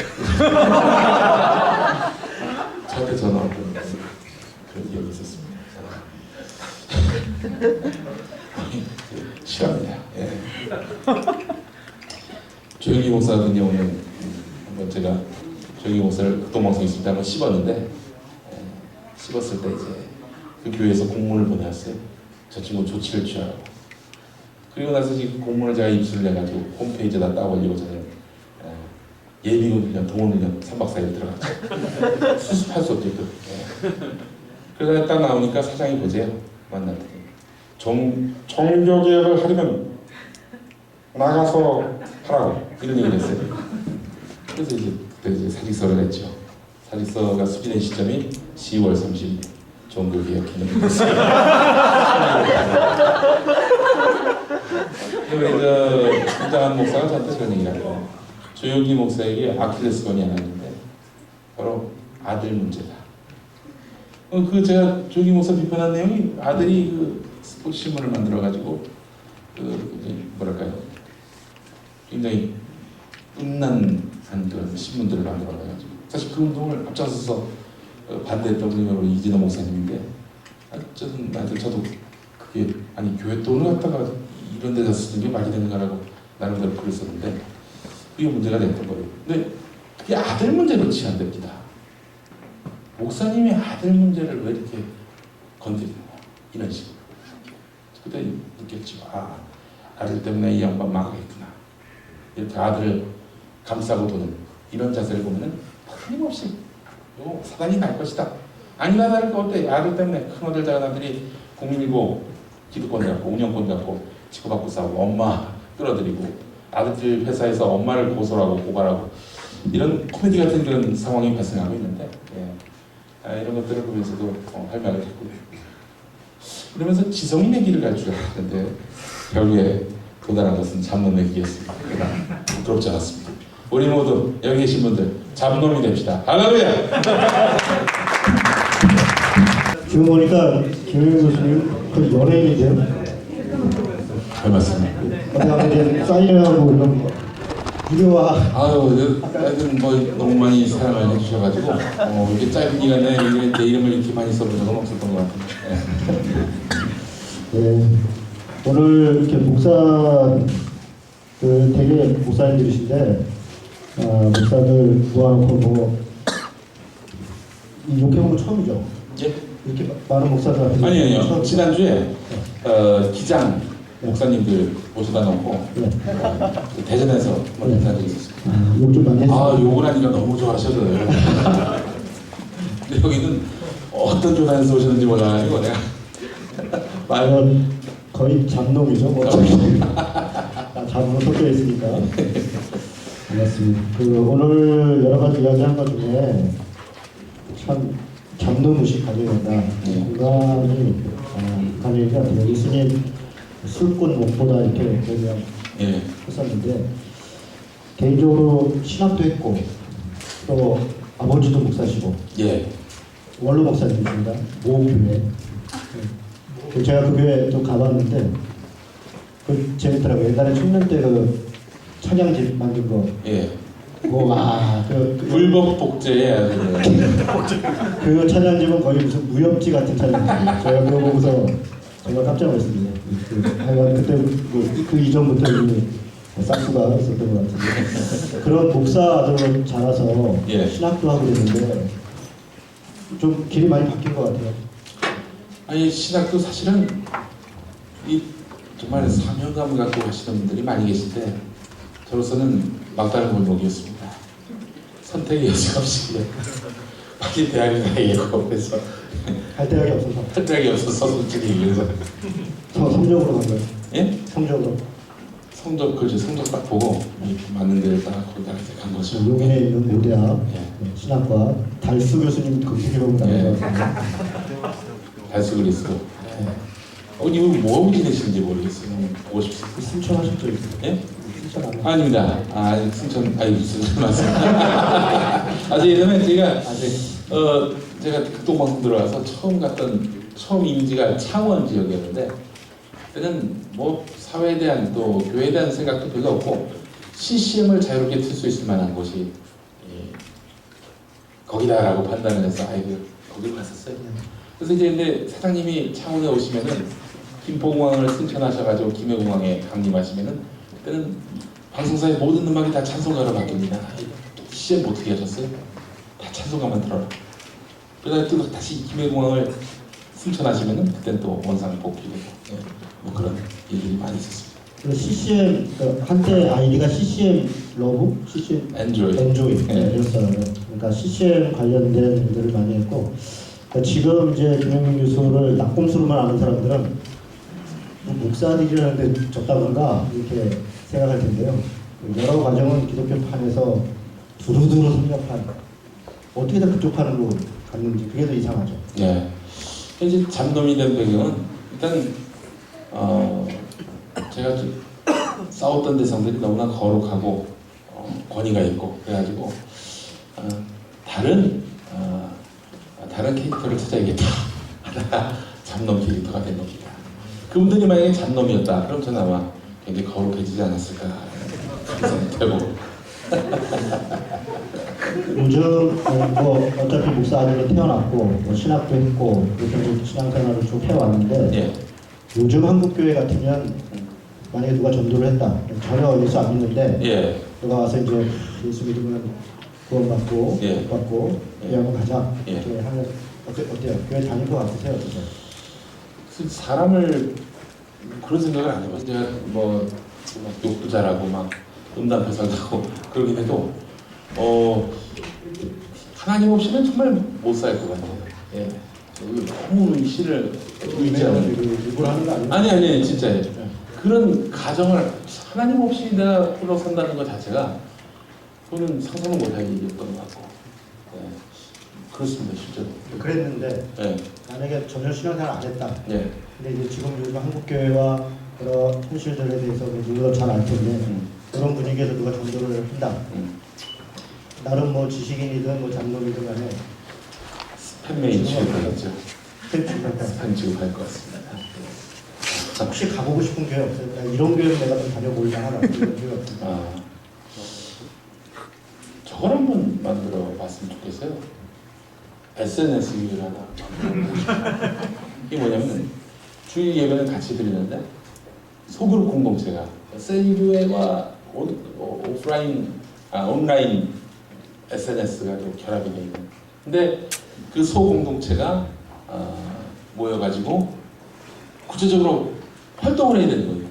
저한테 전화 왔던 그런 기억이 있었습니다. 싫어합니다. 예. 조영기 목사 같은 경우는 한번 제가 조영기 목사를 극동방송 있을 때 한번 씹었는데, 씹었을 때 이제 그 교회에서 공문을 보내왔어요. 저 친구 조치를 취하라고. 그리고 나서 그 공문을 제가 입수를 해가지고 홈페이지에다 딱 올리고 저는 예비군 훈련, 동원 훈련 3박 4일 들어갔죠. 수습할 수 없게끔. 그러다 딱 나오니까 사장이 보세요. 만났더니 종교개혁을 하려면 나가서 하라고 이런 얘기를 했어요. 그래서 이제 그때 이제 사직서를 냈죠. 사직서가 수기된 시점이 10월 30일 종교개혁 기념일이었어요. 그래서 김장한 목사가 저한테 그런 얘기를 하고, 조영기 목사에게 아킬레스건이 하나 있는데 바로 아들 문제다. 제가 조영기 목사 비판한 내용이, 아들이 그 스포츠 신문을 만들어 가지고 뭐랄까요, 굉장히 음란한 그런 신문들을 만들어 가지고, 사실 그 운동을 앞장서서 반대했던 분이 바로 이진호 목사님인데, 저도 그게 아니 교회 돈을 갖다가 이런 데다 쓰는 게 말이 되는가라고 나름대로 글을 썼는데, 그게 문제가 됐던 거예요. 근데 그게 아들 문제로 치환됩니다. 목사님이 아들 문제를 왜 이렇게 건드리는 거야, 이런 식으로. 그때 느꼈죠. 아들 때문에 이 양반 망하겠구나. 이렇게 아들을 감싸고 도는 이런 자세를 보면은 틀림없이 사단이 날 것이다. 아니나 다를까 어때? 아들 때문에 큰아들 작은아들이 국민일보 기득권 갖고 운영권 갖고 치고받고 싸우고, 엄마 끌어들이고, 아들들 회사에서 엄마를 고소하고 고발하고, 이런 코미디 같은 그런 상황이 발생하고 있는데, 이런 것들을 보면서도 할 말을 했고요. 그러면서 지성인의 길을 갈 줄 알았는데 결국에 도달한 것은 잡놈의 길이었습니다. 그러나 부끄럽지 않았습니다. 우리 모두 여기 계신 분들 잡놈이 됩시다. 할렐루야! 지금 보니까 김영민 교수님 그 연예인이세요? 잘 맞습니다. 그다음에 이제 사인회하고 이런 거 유료화. 아유, 하여튼 뭐 너무 많이 사랑을 해주셔가지고 이렇게 짧은 기간에 내 이름을 이렇게 많이 써본 적은 없었던 것 같아요. 네. 오늘 이렇게 목사 되게 목사님들이신데 목사들 모아놓고 이렇게 본 거 처음이죠? 예? 이렇게 많은 목사들 앞에서 아니요. 처음이죠? 지난주에 기장 목사님들 모셔다 놓고 네. 대전에서 한번 인사드리었습니다 욕 좀 많이 했어요. 아, 욕을 하니까 너무 좋아하셔서요. 근데 여기는 어떤 조단에서 오셨는지 몰라가지고 내가 거의 잡놈이죠. 뭐 잡으로 섞여 있으니까. 반갑습니다. 오늘 여러 가지 이야기한 것 중에 참 잡놈 의식 가져야 된다. 인간이 얘기 같아요. 예수님 술꾼 목보다 이렇게 얘기했었는데 개인적으로 신학도 했고 또 아버지도 목사시고 예. 원로 목사님이십니다. 모교회. 제가 그 교회 또 가봤는데 재밌더라고요. 옛날에 청년 때 찬양집 만든 거. 예. 불법 복제에 그 찬양집은 거의 무슨 무협지 같은 찬양집. 제가 그거 보고서 정말 깜짝 놀랐습니다. 하여간 그때 그 이전부터 이미 싹수가 있었던 것 같은데 그런 목사들로 자라서 예. 신학도 하고 있는데 좀 길이 많이 바뀐 것 같아요. 아니, 신학도 사실은 정말 사명감을 갖고 하시는 분들이 많이 계신데 저로서는 막다른 골목이었습니다. 선택의 여지가 없이 빨리 대학에 가야겠고 그래서 할 데가 없어서. 할 대학이 없어서 솔직히 그래서 성적으로 간 거예요. 예? 성적으로. 성적 딱 보고 맞는 데를 딱 거기다 간 거죠. 용인에 있는 모대학 예. 신학과 달수 교수님 거기로 나온 것 같은데. 달수 그리스도. 이분 뭐 하고 지내시는지 모르겠어요. 보고 싶습니다. 승천하셨죠? 예? 승천 안 하셨죠? 아닙니다. 승천, 무슨 맞습니다. 예전에 제가 제가 극동방송 들어와서 처음 임지가 창원 지역이었는데 그때는 뭐 사회에 대한 또 교회에 대한 생각도 별로 없고 CCM을 자유롭게 틀 수 있을 만한 곳이 거기다라고 판단을 해서 거기로 갔었어요. 그래서 이제 근데 사장님이 창원에 오시면은 김포공항을 승천하셔가지고 김해공항에 강림하시면은 그때는 방송사의 모든 음악이 다 찬송가로 바뀝니다. CM 어떻게 하셨어요? 다 찬송가만 들어라. 그러다 또 다시 김해공항을 승천하시면은 그때는 또 원상 복귀되고 뭐 그런 일들이 많이 있었습니다. CCM 한때 아이디가 CCM 러브, CCM 엔조이 이었어요. 그러니까 CCM 관련된 일들을 많이 했고 지금 이제 김영민 교수를 낙곰수로만 아는 사람들은 목사들이라는데 적다던가 이렇게 생각할 텐데요. 여러 과정은 기독교판에서 두루두루 섭렵한 어떻게 다 그쪽 판으로 갔는지 그게 더 이상하죠. 네. 이제 잡놈이 된 배경은 일단 제가 싸웠던 대상들이 너무나 거룩하고 권위가 있고 그래가지고 다른 캐릭터를 찾아야겠다 하다가 잡놈 캐릭터가 된 겁니다. 그분들이 만약에 잡놈이었다 그럼 저는 아마 굉장히 거룩해지지 않았을까 생각되고 요즘 뭐 어차피 목사 아들로 태어났고 뭐 신학도 했고 그렇게 신앙생활을 쭉 해왔는데 예. 요즘 한국교회 같으면 만약에 누가 전도를 했다 전혀 예수 안 믿는데 예. 누가 와서 이제 예수 믿으면 구원받고 예. 받고 예. 예. 한번 가자 예. 이렇게 하면 어때요? 교회 다닐 것 같으세요? 어떠세요? 사람을 그런 생각을 안 해봐요. 제가 뭐 욕도 잘하고 막 음담패설하고 그러긴 해도 하나님 없이는 정말 못 살 것 같아요. 예. 너무 시를 의지하는 일부러 하는 거 아니에요? 아니 진짜예요. 그런 가정을 하나님 없이 내가 홀로 산다는 것 자체가 저는 상상을 못할 일이었던 것 같고 그렇습니다 실제로. 그랬는데 예. 만약에 전혀 신앙생활 안 했다. 예. 근데 이제 지금 요즘 한국교회와 여러 현실들에 대해서 누구도 잘 알 텐데 그런 분위기에서 누가 전도를 한다. 나름 뭐 지식인이든 뭐 잡놈이든 간에 스팸메인 취급하겠죠. 스팸 취급할 것 스팸 취급할 것 같습니다. 혹시 가보고 싶은 교회 없어요? 나 이런 교회는 내가 좀 다녀볼만 하다 이런 교회 없어요? 아, 저걸 한번 만들어 봤으면 좋겠어요. SNS 교회를 하나. 이게 뭐냐면 주일 예배는 같이 드리는데 소그룹 공동체가 셀교회와 온라인 SNS가 좀 결합이 되어 있는. 근데 그 소공동체가 모여가지고 구체적으로 활동을 해야 되는 거예요.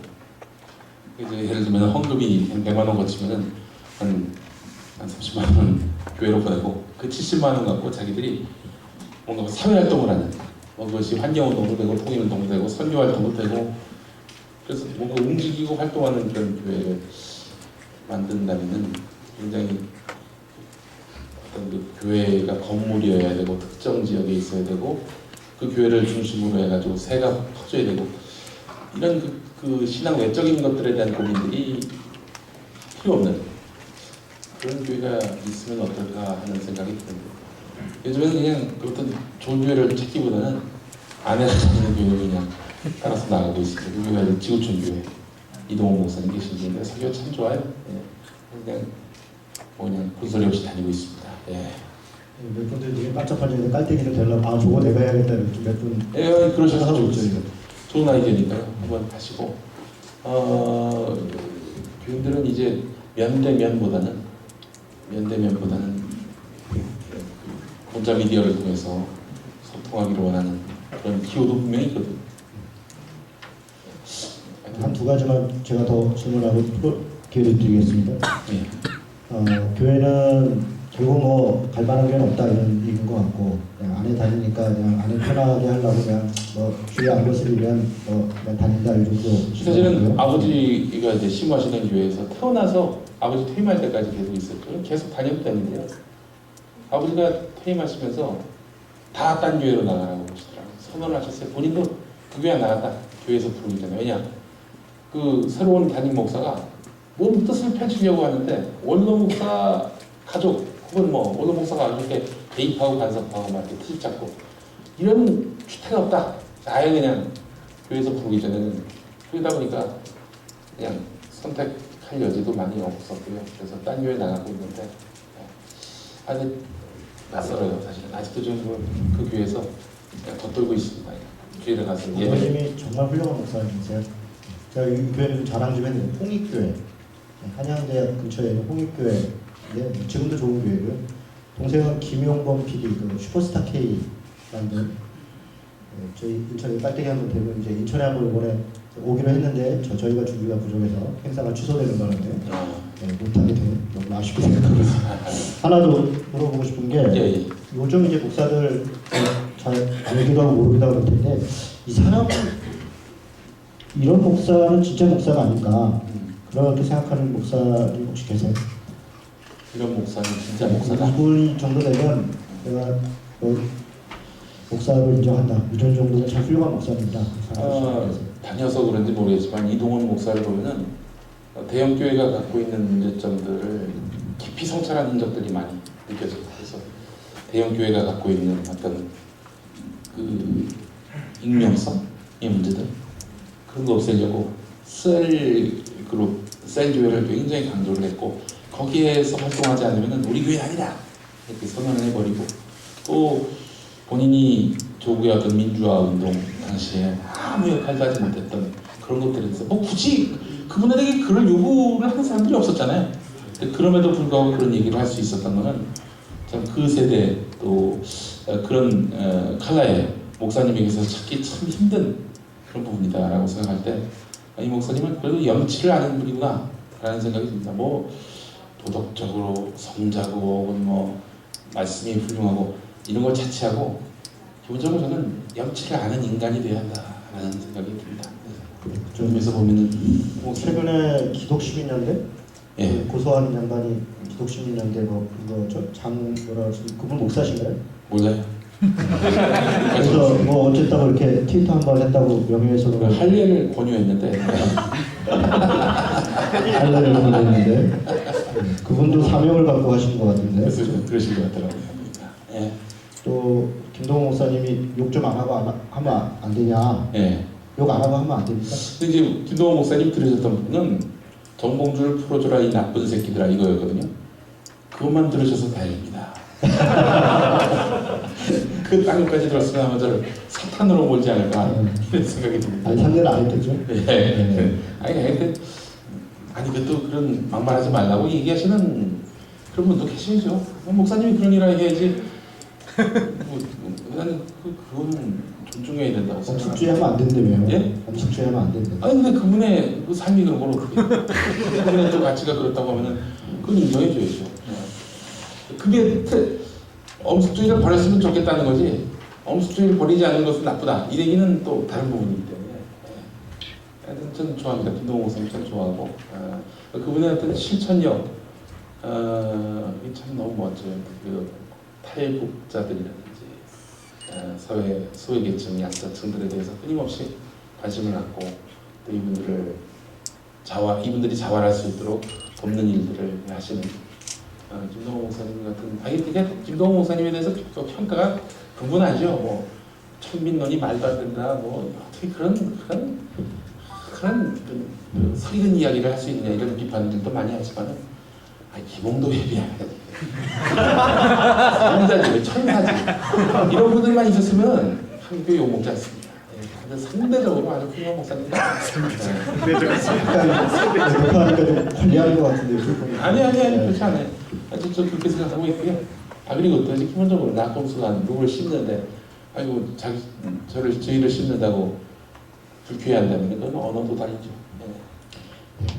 그래서 예를 들면 헌금이 100만 원 거치면은 한 30만 원 교회로 보내고 그 70만 원 갖고 자기들이 뭔가 사회 활동을 하는, 그것이 환경운동도 되고 통일운동도 되고 선교 활동도 되고, 그래서 뭔가 움직이고 활동하는 그런 교회를 만든다면은 굉장히 어떤 그 교회가 건물이어야 되고 특정 지역에 있어야 되고 그 교회를 중심으로 해가지고 새가 퍼져야 되고 이런 그 신앙 외적인 것들에 대한 고민들이 필요 없는 그런 교회가 있으면 어떨까 하는 생각이 듭니다. 요즘에는 그냥 어떤 좋은 교회를 찾기보다는 아내가 다니는 교회를 그냥 따라서 나가고 있습니다. 그 교회가 지구촌 교회 이동호 목사님 계시는데 설교 참 좋아요. 예. 그냥 군소리 없이 다니고 있습니다. 예. 몇 분들 되게 깜짝하는데 깔때기를 대려고 아 저거 내가 해야겠다 이렇게 몇 분. 예, 그러셔서 하고 있죠 이거. 좋은 아이디어니까요. 한번 하시고 교인들은 이제 면대면보다는 문자 미디어를 통해서 소통하기를 원하는 그런 기호도 분명히 있거든요. 한 두 가지만 제가 더 질문하고 기회를 드리겠습니다. 예. 교회는 결국 뭐 갈만한 교회는 없다 이런 얘기인 것 같고 그냥 안에 다니니까 그냥 안에 편하게 하려고 그냥 뭐 주의 안 것을 위한 그냥 다닌다 이 정도. 사실은 아버지가 이제 심하시는 교회에서 태어나서 아버지 퇴임할 때까지 계속 있었죠. 계속 다녔다는데요. 아버지가 퇴임하시면서 다 딴 교회로 나가라고 하시더라고요. 선언을 하셨어요. 본인도 그 교회 나갔다. 교회에서 부르기 전에. 왜냐? 그 새로운 담임 목사가 뭔 뜻을 펼치려고 하는데 원로 목사 가족 혹은 뭐 원로 목사가 이렇게 개입하고 간섭하고 막 이렇게 트집 잡고 이런 주체가 없다. 아예 그냥 교회에서 부르기 전에는 그러다 보니까 그냥 선택할 여지도 많이 없었고요. 그래서 딴 교회 나가고 있는데 아직 낯설어요. 사실은 아직도 좀 그 교회에서 그냥 덧돌고 있습니다. 교회를 가서 아버님이 정말 훌륭한 목사님이세요. 제가 이 교회는 좀 자랑 좀 했는데 홍익교회 한양대학 근처에 있는 홍익교회 지금도 좋은 교회고요. 동생은 김용범 PD 그 슈퍼스타 K 만든 저희 인천에 빨대기 한번 되면 이제 인천에 한번 이번에 오기로 했는데 저희가 준비가 부족해서 행사가 취소되는 바람에 못하게 되는 너무 아쉽게 생각하고 있습니다. 하나 더 물어보고 싶은 게 요즘 이제 목사들 잘 알기도 하고 모르기도 하고 그럴 텐데 이 사람은 이런 목사는 진짜 목사가 아닌가 그렇게 생각하는 목사님 혹시 계세요? 이런 목사는 진짜 목사다. 이분 정도 되면 내가 목사를 인정한다. 이런 정도면 참 훌륭한 목사입니다. 다녀서 그런지 모르겠지만 이동훈 목사를 보면은 대형 교회가 갖고 있는 문제점들을 깊이 성찰한 흔적들이 많이 느껴져요. 그래서 대형 교회가 갖고 있는 어떤 그 익명성의 문제들 그런 거 없애려고 셀 교회를 굉장히 강조를 했고 거기에서 활동하지 않으면 우리 교회 아니다 이렇게 선언을 해버리고 또 본인이 조국의 어떤 민주화 운동 당시에 아무 역할도 하지 못했던 그런 것들에 대해서 뭐 굳이 그분에게 그런 요구를 하는 사람들이 없었잖아요. 그럼에도 불구하고 그런 얘기를 할 수 있었던 거는 참 그 세대 또 그런 칼라의 목사님에게서 찾기 참 힘든 그런 부분이다라고 생각할 때 이 목사님은 그래도 염치를 아는 분이구나 라는 생각이 듭니다. 뭐 도덕적으로 성자고 혹은 뭐 말씀이 훌륭하고 이런 걸 차치하고 기본적으로 저는 염치를 아는 인간이 되어야 한다라는 생각이 듭니다. 점에서 보면은 뭐 최근에 기독시민연대 예. 고소한 양반이 기독시민연대 뭐 그거죠 뭐라 그분 목사신가요? 몰라요. 그래서 뭐 어쨌다고 이렇게 트위터 한번 했다고 명예훼손으로 할례를 권유했는데 할례를 권유했는데 그분도 사명을 갖고 하신 것 같은데 그래서 그러신 것 같더라고요. 예. 또 김동호 목사님이 욕 좀 안 하고 하면 안 되냐 예. 욕 안 하고 하면 안 됩니까? 근데 이제 김동호 목사님 들으셨던 분은 정봉주를 풀어줘라 이 나쁜 새끼들아 이거였거든요. 그것만 들으셔서 다행입니다. 그 땅까지 들었으면 아마 저를 사탄으로 몰지 않을까 이런 생각이 듭니다. 아니 상대는 안 했겠죠? 네. 아니 그것도 그런 막말하지 말라고 얘기하시는 그런 분도 계시죠. 목사님이 그런 일 해야지. 나는 그거는 존중해야 된다고 생각합니다. 엄숙주의하면 안 된다며요. 예? 엄숙주의하면 안 된다. 아니 근데 그분의 그 삶이 그런 걸 어떻게 그분의 또 가치가 그렇다고 하면은 그건 인정해줘야죠. 그게 엄숙주의를 버렸으면 좋겠다는 거지 엄숙주의를 버리지 않는 것은 나쁘다 이 얘기는 또 다른 부분이기 때문에 하여튼 저는 좋아합니다. 김동호 목사님 참 좋아하고 그분의 어떤 실천력 이게 참 너무 멋져요. 그 탈북자들이라든지 사회 소외계층 약자층들에 대해서 끊임없이 관심을 갖고 또 이분들이 자활할 수 있도록 돕는 일들을 하시는 김동호 목사님 같은 이게 김동호 목사님에 대해서 평가가 분분하죠. 뭐 천민론이 말도 안 된다. 뭐 어떻게 그런 서리는 이야기를 할 수 있느냐 이런 비판들도 많이 하지만 김홍도 회비야. 천사지 왜 천사지 이런 분들만 있었으면 한국교회 욕먹지 않습니다. 근데 상대적으로 아주 훌륭한 목사입니다. 욕하니까 좀 관리하는 것 같은데요. 아니 그렇지 않아요. 저 그렇게 생각하고 있고요. 그리고 또 이제 기본적으로 낙검수가 누구를 씹는데 아이고 저희를 씹는다고 불쾌해한다면 그건 언어도 다르죠.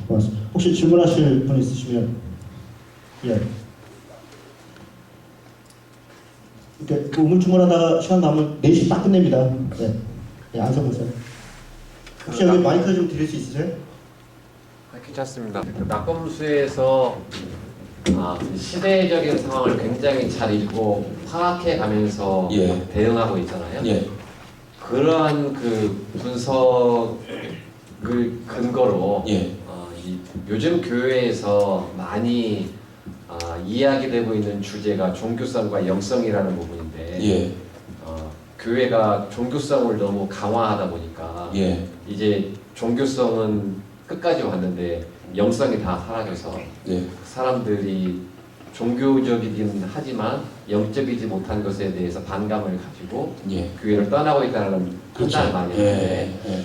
고맙습니다. 혹시 질문하실 분 있으시면 예. 이렇게 우물쭈물하다가 시간 남으면 4시 딱 끝냅니다. 네. 네, 안성근 쌤. 혹시 여기 마이크 좀 드릴 수 있으세요? 괜찮습니다. 낙검수에서 시대적인 상황을 굉장히 잘 읽고 파악해 가면서 예. 대응하고 있잖아요. 예. 그러한 그 분석을 근거로 예. 요즘 교회에서 많이 이야기되고 있는 주제가 종교성과 영성이라는 부분인데 예. 교회가 종교성을 너무 강화하다 보니까 예. 이제 종교성은 끝까지 왔는데 영성이 다 사라져서 예. 사람들이 종교적이긴 하지만 영적이지 못한 것에 대해서 반감을 가지고 예. 교회를 떠나고 있다는 판단을 많이 하는데 예.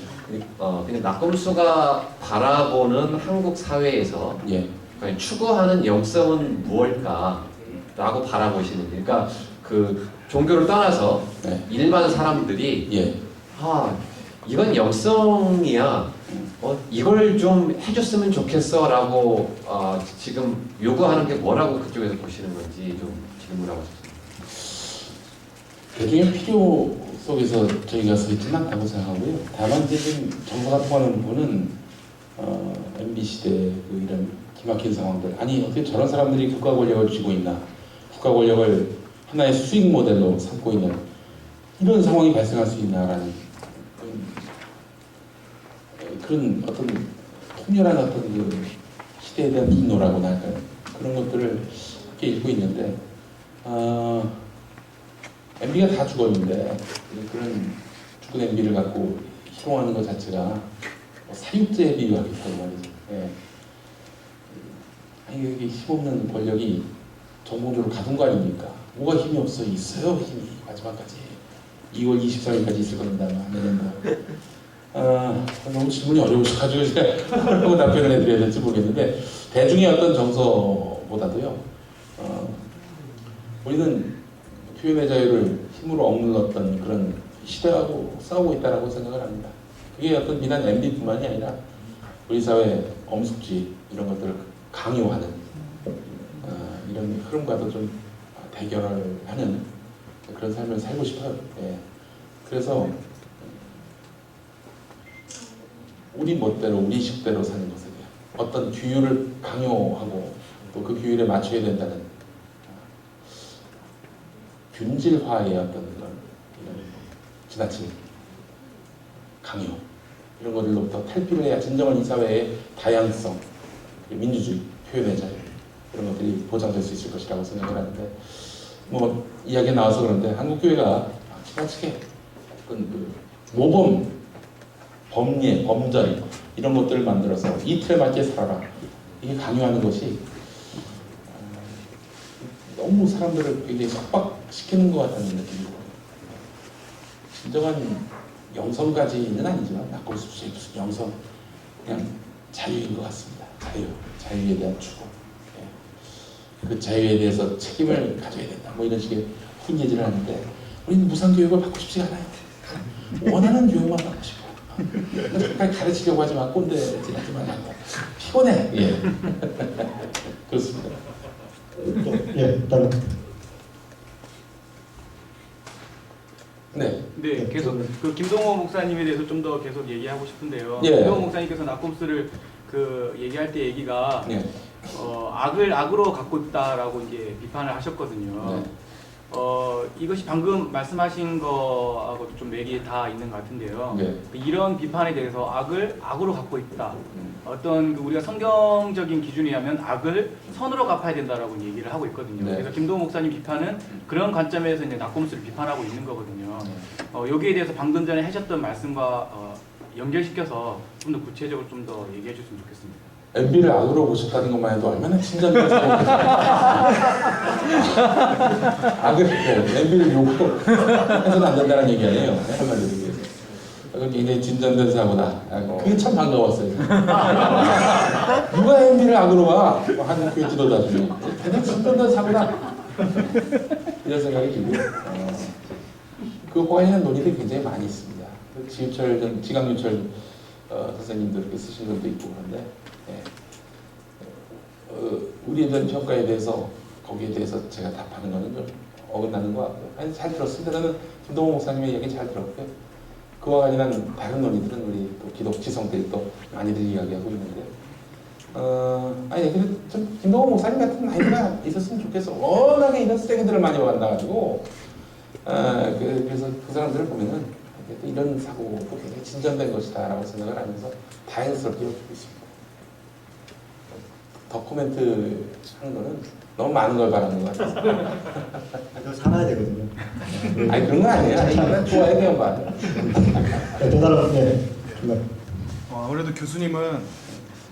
근데 낙검수가 바라보는 한국 사회에서 예. 추구하는 영성은 무엇일까라고 바라보시는지 그러니까 그 종교를 떠나서 네. 일반 사람들이 예. 이건 영성이야 이걸 좀 해줬으면 좋겠어 라고 지금 요구하는 게 뭐라고 그쪽에서 보시는 건지 좀 질문하고 싶습니다. 대중의 필요 속에서 저희가 서 있지는 않다고 생각하고요. 다만 이제 지금 정서가 통하는 부분은 MB 시대 그 이런 기막힌 상황들 어떻게 저런 사람들이 국가 권력을 쥐고 있나 국가 권력을 하나의 수익 모델로 삼고 있는 이런 상황이 발생할 수 있나라는 그런 어떤 통렬한 어떤 그 시대에 대한 분노라고나 할까요? 그런 것들을 함께 읽고 있는데 MB가 다 죽었는데 그런 죽은 MB를 갖고 희롱하는 것 자체가 사육제에 비유하기도 하고 말이죠. 예. 이게 힘없는 권력이 정봉주를 가둔 거 아닙니까? 뭐가 힘이 없어? 있어요 힘이 마지막까지 2월 23일까지 있을 겁니다. 내년도. 너무 질문이 어려우셔가지고 제가 뭐라고 답변을 해드려야 될지 모르겠는데 대중의 어떤 정서보다도요 우리는 표현의 자유를 힘으로 억눌렀던 그런 시대하고 싸우고 있다고 생각을 합니다. 그게 어떤 비단 MB뿐만이 아니라 우리 사회 엄숙지 이런 것들을 강요하는 이런 흐름과도 좀 대결을 하는 그런 삶을 살고 싶어요. 예. 그래서 우리 멋대로 우리 식대로 사는 것에 대한 어떤 규율을 강요하고 또 그 규율에 맞춰야 된다는 균질화의 어떤 이런 지나친 강요 이런 것들로부터 탈피를 해야 진정한 이 사회의 다양성, 민주주의, 표현의 자유 이런 것들이 보장될 수 있을 것이라고 생각을 하는데 뭐 이야기가 나와서 그런데 한국 교회가 지나치게 어떤 그 모범 범예, 범절 이런 것들을 만들어서 이틀에 맞게 살아라 이게 강요하는 것이 너무 사람들을 굉장히 속박시키는 것 같다는 느낌이 들어요. 진정한 영성까지는 아니지만 낙곰수의 무슨 영성 그냥 자유인 것 같습니다. 자유에 대한 추구. 예. 그 자유에 대해서 책임을 가져야 된다. 뭐 이런 식의 훈계질을 하는데 우리는 무상교육을 받고 싶지 않아요. 원하는 교육만 받고 싶어요. 끝까지 가르치려고 하지 마. 꼰대질 하지 말라고. 피곤해. 예. 그렇습니다. 예, 다른. 네. 네, 계속 그 김동호 목사님에 대해서 좀 더 계속 얘기하고 싶은데요. 예. 김동호 목사님께서 낙곰수를 그 얘기할 때 얘기가 네. 악을 악으로 갖고 있다라고 이제 비판을 하셨거든요. 네. 이것이 방금 말씀하신 거하고도 좀 맥이 다 있는 것 같은데요. 네. 이런 비판에 대해서 악을 악으로 갖고 있다. 어떤 그 우리가 성경적인 기준에 의하면 악을 선으로 갚아야 된다라고 얘기를 하고 있거든요. 네. 그래서 김동호 목사님 비판은 그런 관점에서 이제 낙곰수를 비판하고 있는 거거든요. 여기에 대해서 방금 전에 하셨던 말씀과 연결시켜서 좀 더 구체적으로 좀 더 얘기해 주셨으면 좋겠습니다. MB를 악으로 보셨다는 것만 해도 얼마나 친절한 사람이에요. 악을, MB를 욕으로 해서는 안 된다는 얘기 아니에요. 한마디로 얘기해서. 그건 굉장히 진전된 사고다. 그게 참 반가웠어요. 누가 MB를 악으로 봐? 한국 교회 지도자 중에. 굉장히 진전된 사고다. 이런 생각이 들고. 그 관련한 논의들이 굉장히 많이 있습니다. 지강윤철 선생님도 이렇게 쓰신 것도 있고 그런데 우리에 대한 평가에 대해서 거기에 대해서 제가 답하는 거는 좀 어긋나는 것 같고요. 아니, 잘 들었습니다. 저는 김동호 목사님의 얘기 잘 들었고요. 그와 관련한 다른 논의들은 우리 또 기독 지성들이 또 많이들 이야기하고 있는데요. 근데 좀 김동호 목사님 같은 아이가 있었으면 좋겠어. 워낙에 이런 쓰레기들을 많이 만나가지고 그래서 그 사람들을 보면은 이런 사고도 굉장히 진전된 것이다라고 생각을 하면서 다행스럽게 여기고 있습니다. 더 코멘트 하는 거는 너무 많은 걸 바라는 것 같아요. 살아야 되거든요. 아니 그런 건 아니에요. 난 좋아해 그냥 봐. 네, 또 다른. 네. 아무래도 교수님은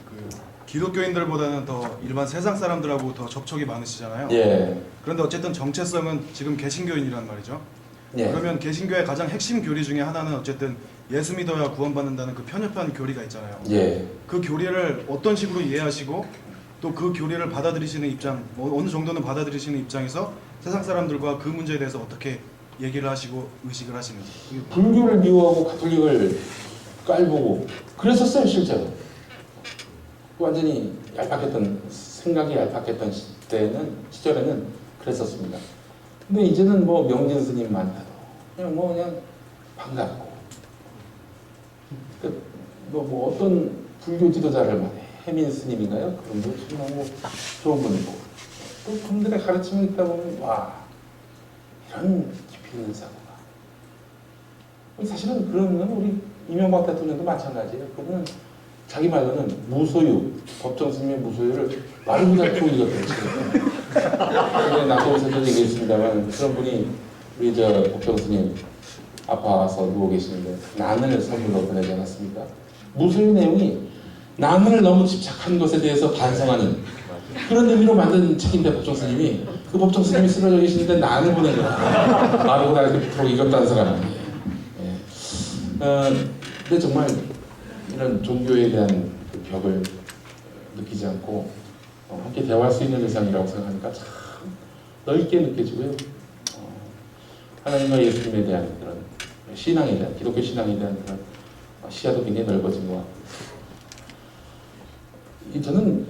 그 기독교인들보다는 더 일반 세상 사람들하고 더 접촉이 많으시잖아요. 예. 그런데 어쨌든 정체성은 지금 개신교인이란 말이죠. 예. 그러면 개신교의 가장 핵심 교리 중에 하나는 어쨌든 예수 믿어야 구원받는다는 그 편협한 교리가 있잖아요. 예. 그 교리를 어떤 식으로 이해하시고 또 그 교리를 받아들이시는 입장, 어느 정도는 받아들이시는 입장에서 세상 사람들과 그 문제에 대해서 어떻게 얘기를 하시고 의식을 하시는지. 불교를 미워하고 가톨릭을 깔보고 그랬었어요 실제로. 완전히 얄팍했던 생각이 얄팍했던 시절에는 그랬었습니다. 근데 이제는 뭐 명진 스님만 해도 그냥 반갑고 뭐 어떤 불교 지도자를 말해 해민 스님인가요? 그런 분 너무 좋은 분이고 또 그분들의 가르침을 읽다 보면 와 이런 깊이 있는 사고가 사실은 그러면 우리 이명박 대통령도 마찬가지예요. 그분은 자기 말로는 무소유 법정 스님의 무소유를 말로 잘 읽었대요. 낙곰수도 얘기했습니다만 그런 분이 우리 법정 스님 아파서 누워 계시는데 난을 선물로 보내지 않았습니까? 무소유 내용이 난을 너무 집착한 것에 대해서 반성하는 그런 의미로 만든 책인데 법정 스님이 그 법정 스님이 쓰러져 계시는데 난을 보낸 거야. 말로 다 이렇게 읽었다는 사람은. 근데 정말 이런 종교에 대한 그 벽을 느끼지 않고 함께 대화할 수 있는 세상이라고 생각하니까 참 넓게 느껴지고요. 하나님과 예수님에 대한 그런 신앙에 대한 기독교 신앙에 대한 그런 시야도 굉장히 넓어진 것 같고 저는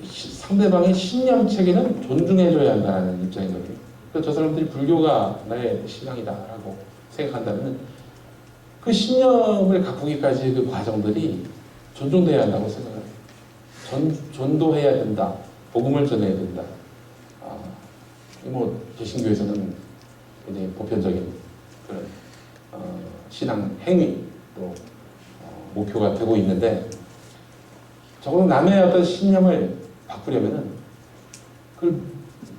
상대방의 신념 체계는 존중해줘야 한다는 입장이거든요. 그래서 저 사람들이 불교가 나의 신앙이다라고 생각한다면 그 신념을 가꾸기까지의 그 과정들이 존중돼야 한다고 생각해요. 전도해야 된다. 복음을 전해야 된다. 뭐 개신교에서는 굉장히 보편적인 그런 신앙 행위로 목표가 되고 있는데 적어도 남의 어떤 신념을 바꾸려면은 그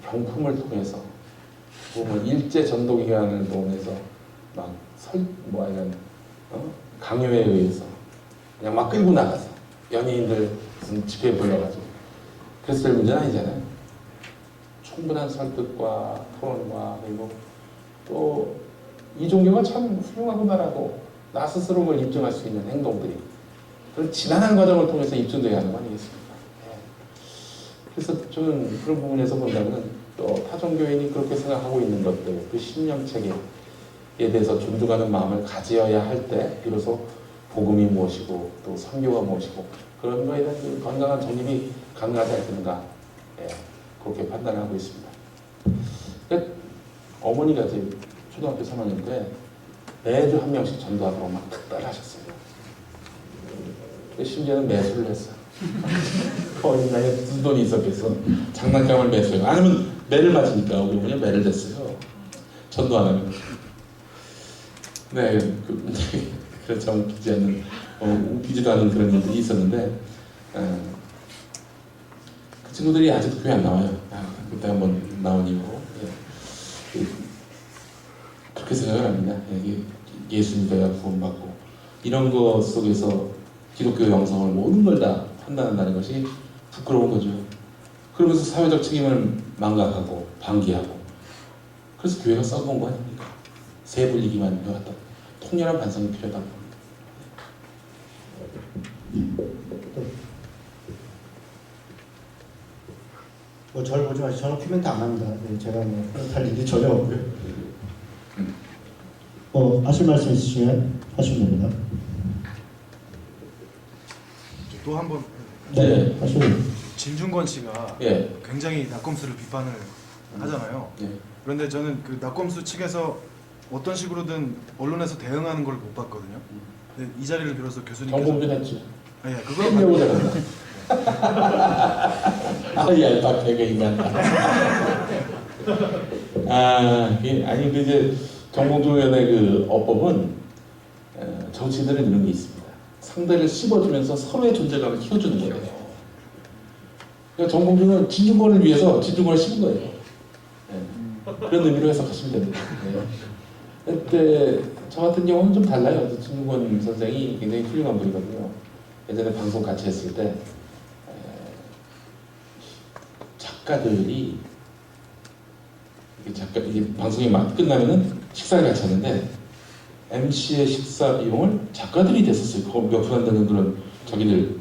병품을 통해서 뭐 일제 전도 기간을 통해서 막 이런 강요에 의해서 그냥 막 끌고 나가서 연예인들 무슨 집회에 불러가지고 그래서 될 문제는 아니잖아요. 충분한 설득과 토론과 그리고 또 이종교가 참 훌륭하구나라고 나 스스로 걸 입증할 수 있는 행동들이 그런 지난한 과정을 통해서 입증되어야 하는 거 아니겠습니까? 예. 그래서 저는 그런 부분에서 본다면 또 타종교인이 그렇게 생각하고 있는 것들, 그 신념 체계에 대해서 존중하는 마음을 가져야 할 때 비로소 복음이 무엇이고 또 선교가 무엇이고 그런 거에 대한 그 건강한 정립이 가능하지 않겠는가, 예, 그렇게 판단하고 있습니다. 그러니까 어머니가 이제 초등학교 3학년 때 매주 한 명씩 전도하고 막 특별하셨어요. 심지어는 매수를 했어요. 어린 나이에 무슨 돈이 있었겠어. 장난감을 매수해요. 아니면 매를 맞으니까 우리 어머니가 매를 댔어요. 전도 안 하면. 네, 그렇죠. 웃기지 않는, 웃기지도 않은 그런 일들이 있었는데 그 친구들이 아직도 교회 안 나와요. 그때 한번 나온 이후 그렇게 생각을 합니다. 예수 믿어야 구원받고 이런 것 속에서 기독교 영성을 모든 걸 다 판단한다는 것이 부끄러운 거죠. 그러면서 사회적 책임을 망각하고 방기하고 그래서 교회가 썩은 거 아닙니까? 세 불리기만 해왔다. 통렬한 반성이 필요하다고 봅니다. 뭐 저를 보지 마시고 저는 코멘트 안 합니다. 네, 제가 뭐 할 일이 전혀 없고요. 하실 말씀 있으시면 하시면 됩니다. 또 한 번 네. 하시면. 진중권 씨가 예. 굉장히 낙검수를 비판을 하잖아요. 예. 그런데 저는 그 낙검수 측에서 어떤 식으로든 언론에서 대응하는 걸 못 봤거든요. 근데 이 자리를 빌어서 교수님께서 정봉준 했죠. 예, 그걸 떼려고 잘한다. 아이 얄팍하게 인간. 아니 그 이제 정봉준 의원의 그 어법은 정치인들은 이런 게 있습니다. 상대를 씹어주면서 서로의 존재감을 키워주는 거예요. 그러니까 정봉준은 진중권을 위해서 진중권을 씹은 거예요. 네. 그런 의미로 해석하시면 됩니다. 네. 그때 저 같은 경우는 좀 달라요. 진중권 선생이 굉장히 훌륭한 분이거든요. 예전에 방송 같이 했을 때 작가들이 이게 방송이 막 끝나면은 식사를 같이 하는데 MC의 식사 비용을 작가들이 냈었어요. 몇 푼 안 되는 그런 자기들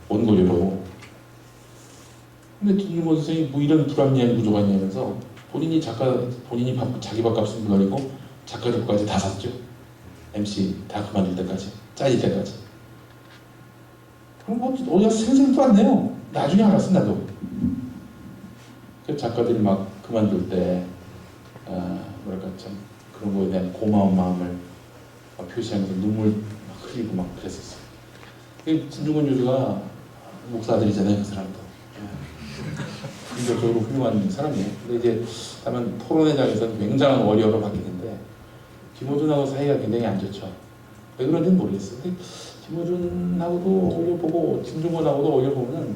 원고료로. 근데 진중권 선생이 뭐 이런 불합리한 구조가 있냐면서 본인이 자기 밥값은 물론이고 작가들까지 다 샀죠. MC 다 그만둘 때까지, 짜질 때까지. 그럼 뭐 어디 가서 생생도 안 내요. 나중에 알았어 나도. 그 작가들이 막 그만둘 때 뭐랄까 참 그런 거에 대한 고마운 마음을 표시하면서 눈물 막 흘리고 막 그랬었어요. 진중권 교수가 목사들이잖아요, 그 사람도. 긍정적으로 훌륭한 사람이에요. 근데 이제 다만 토론회장에서는 굉장한 어려움을 받겠는데 김호준하고 사이가 굉장히 안 좋죠. 왜 그런지는 모르겠어요. 근데 김호준하고도 어울려보고 진중권하고도 어울려보면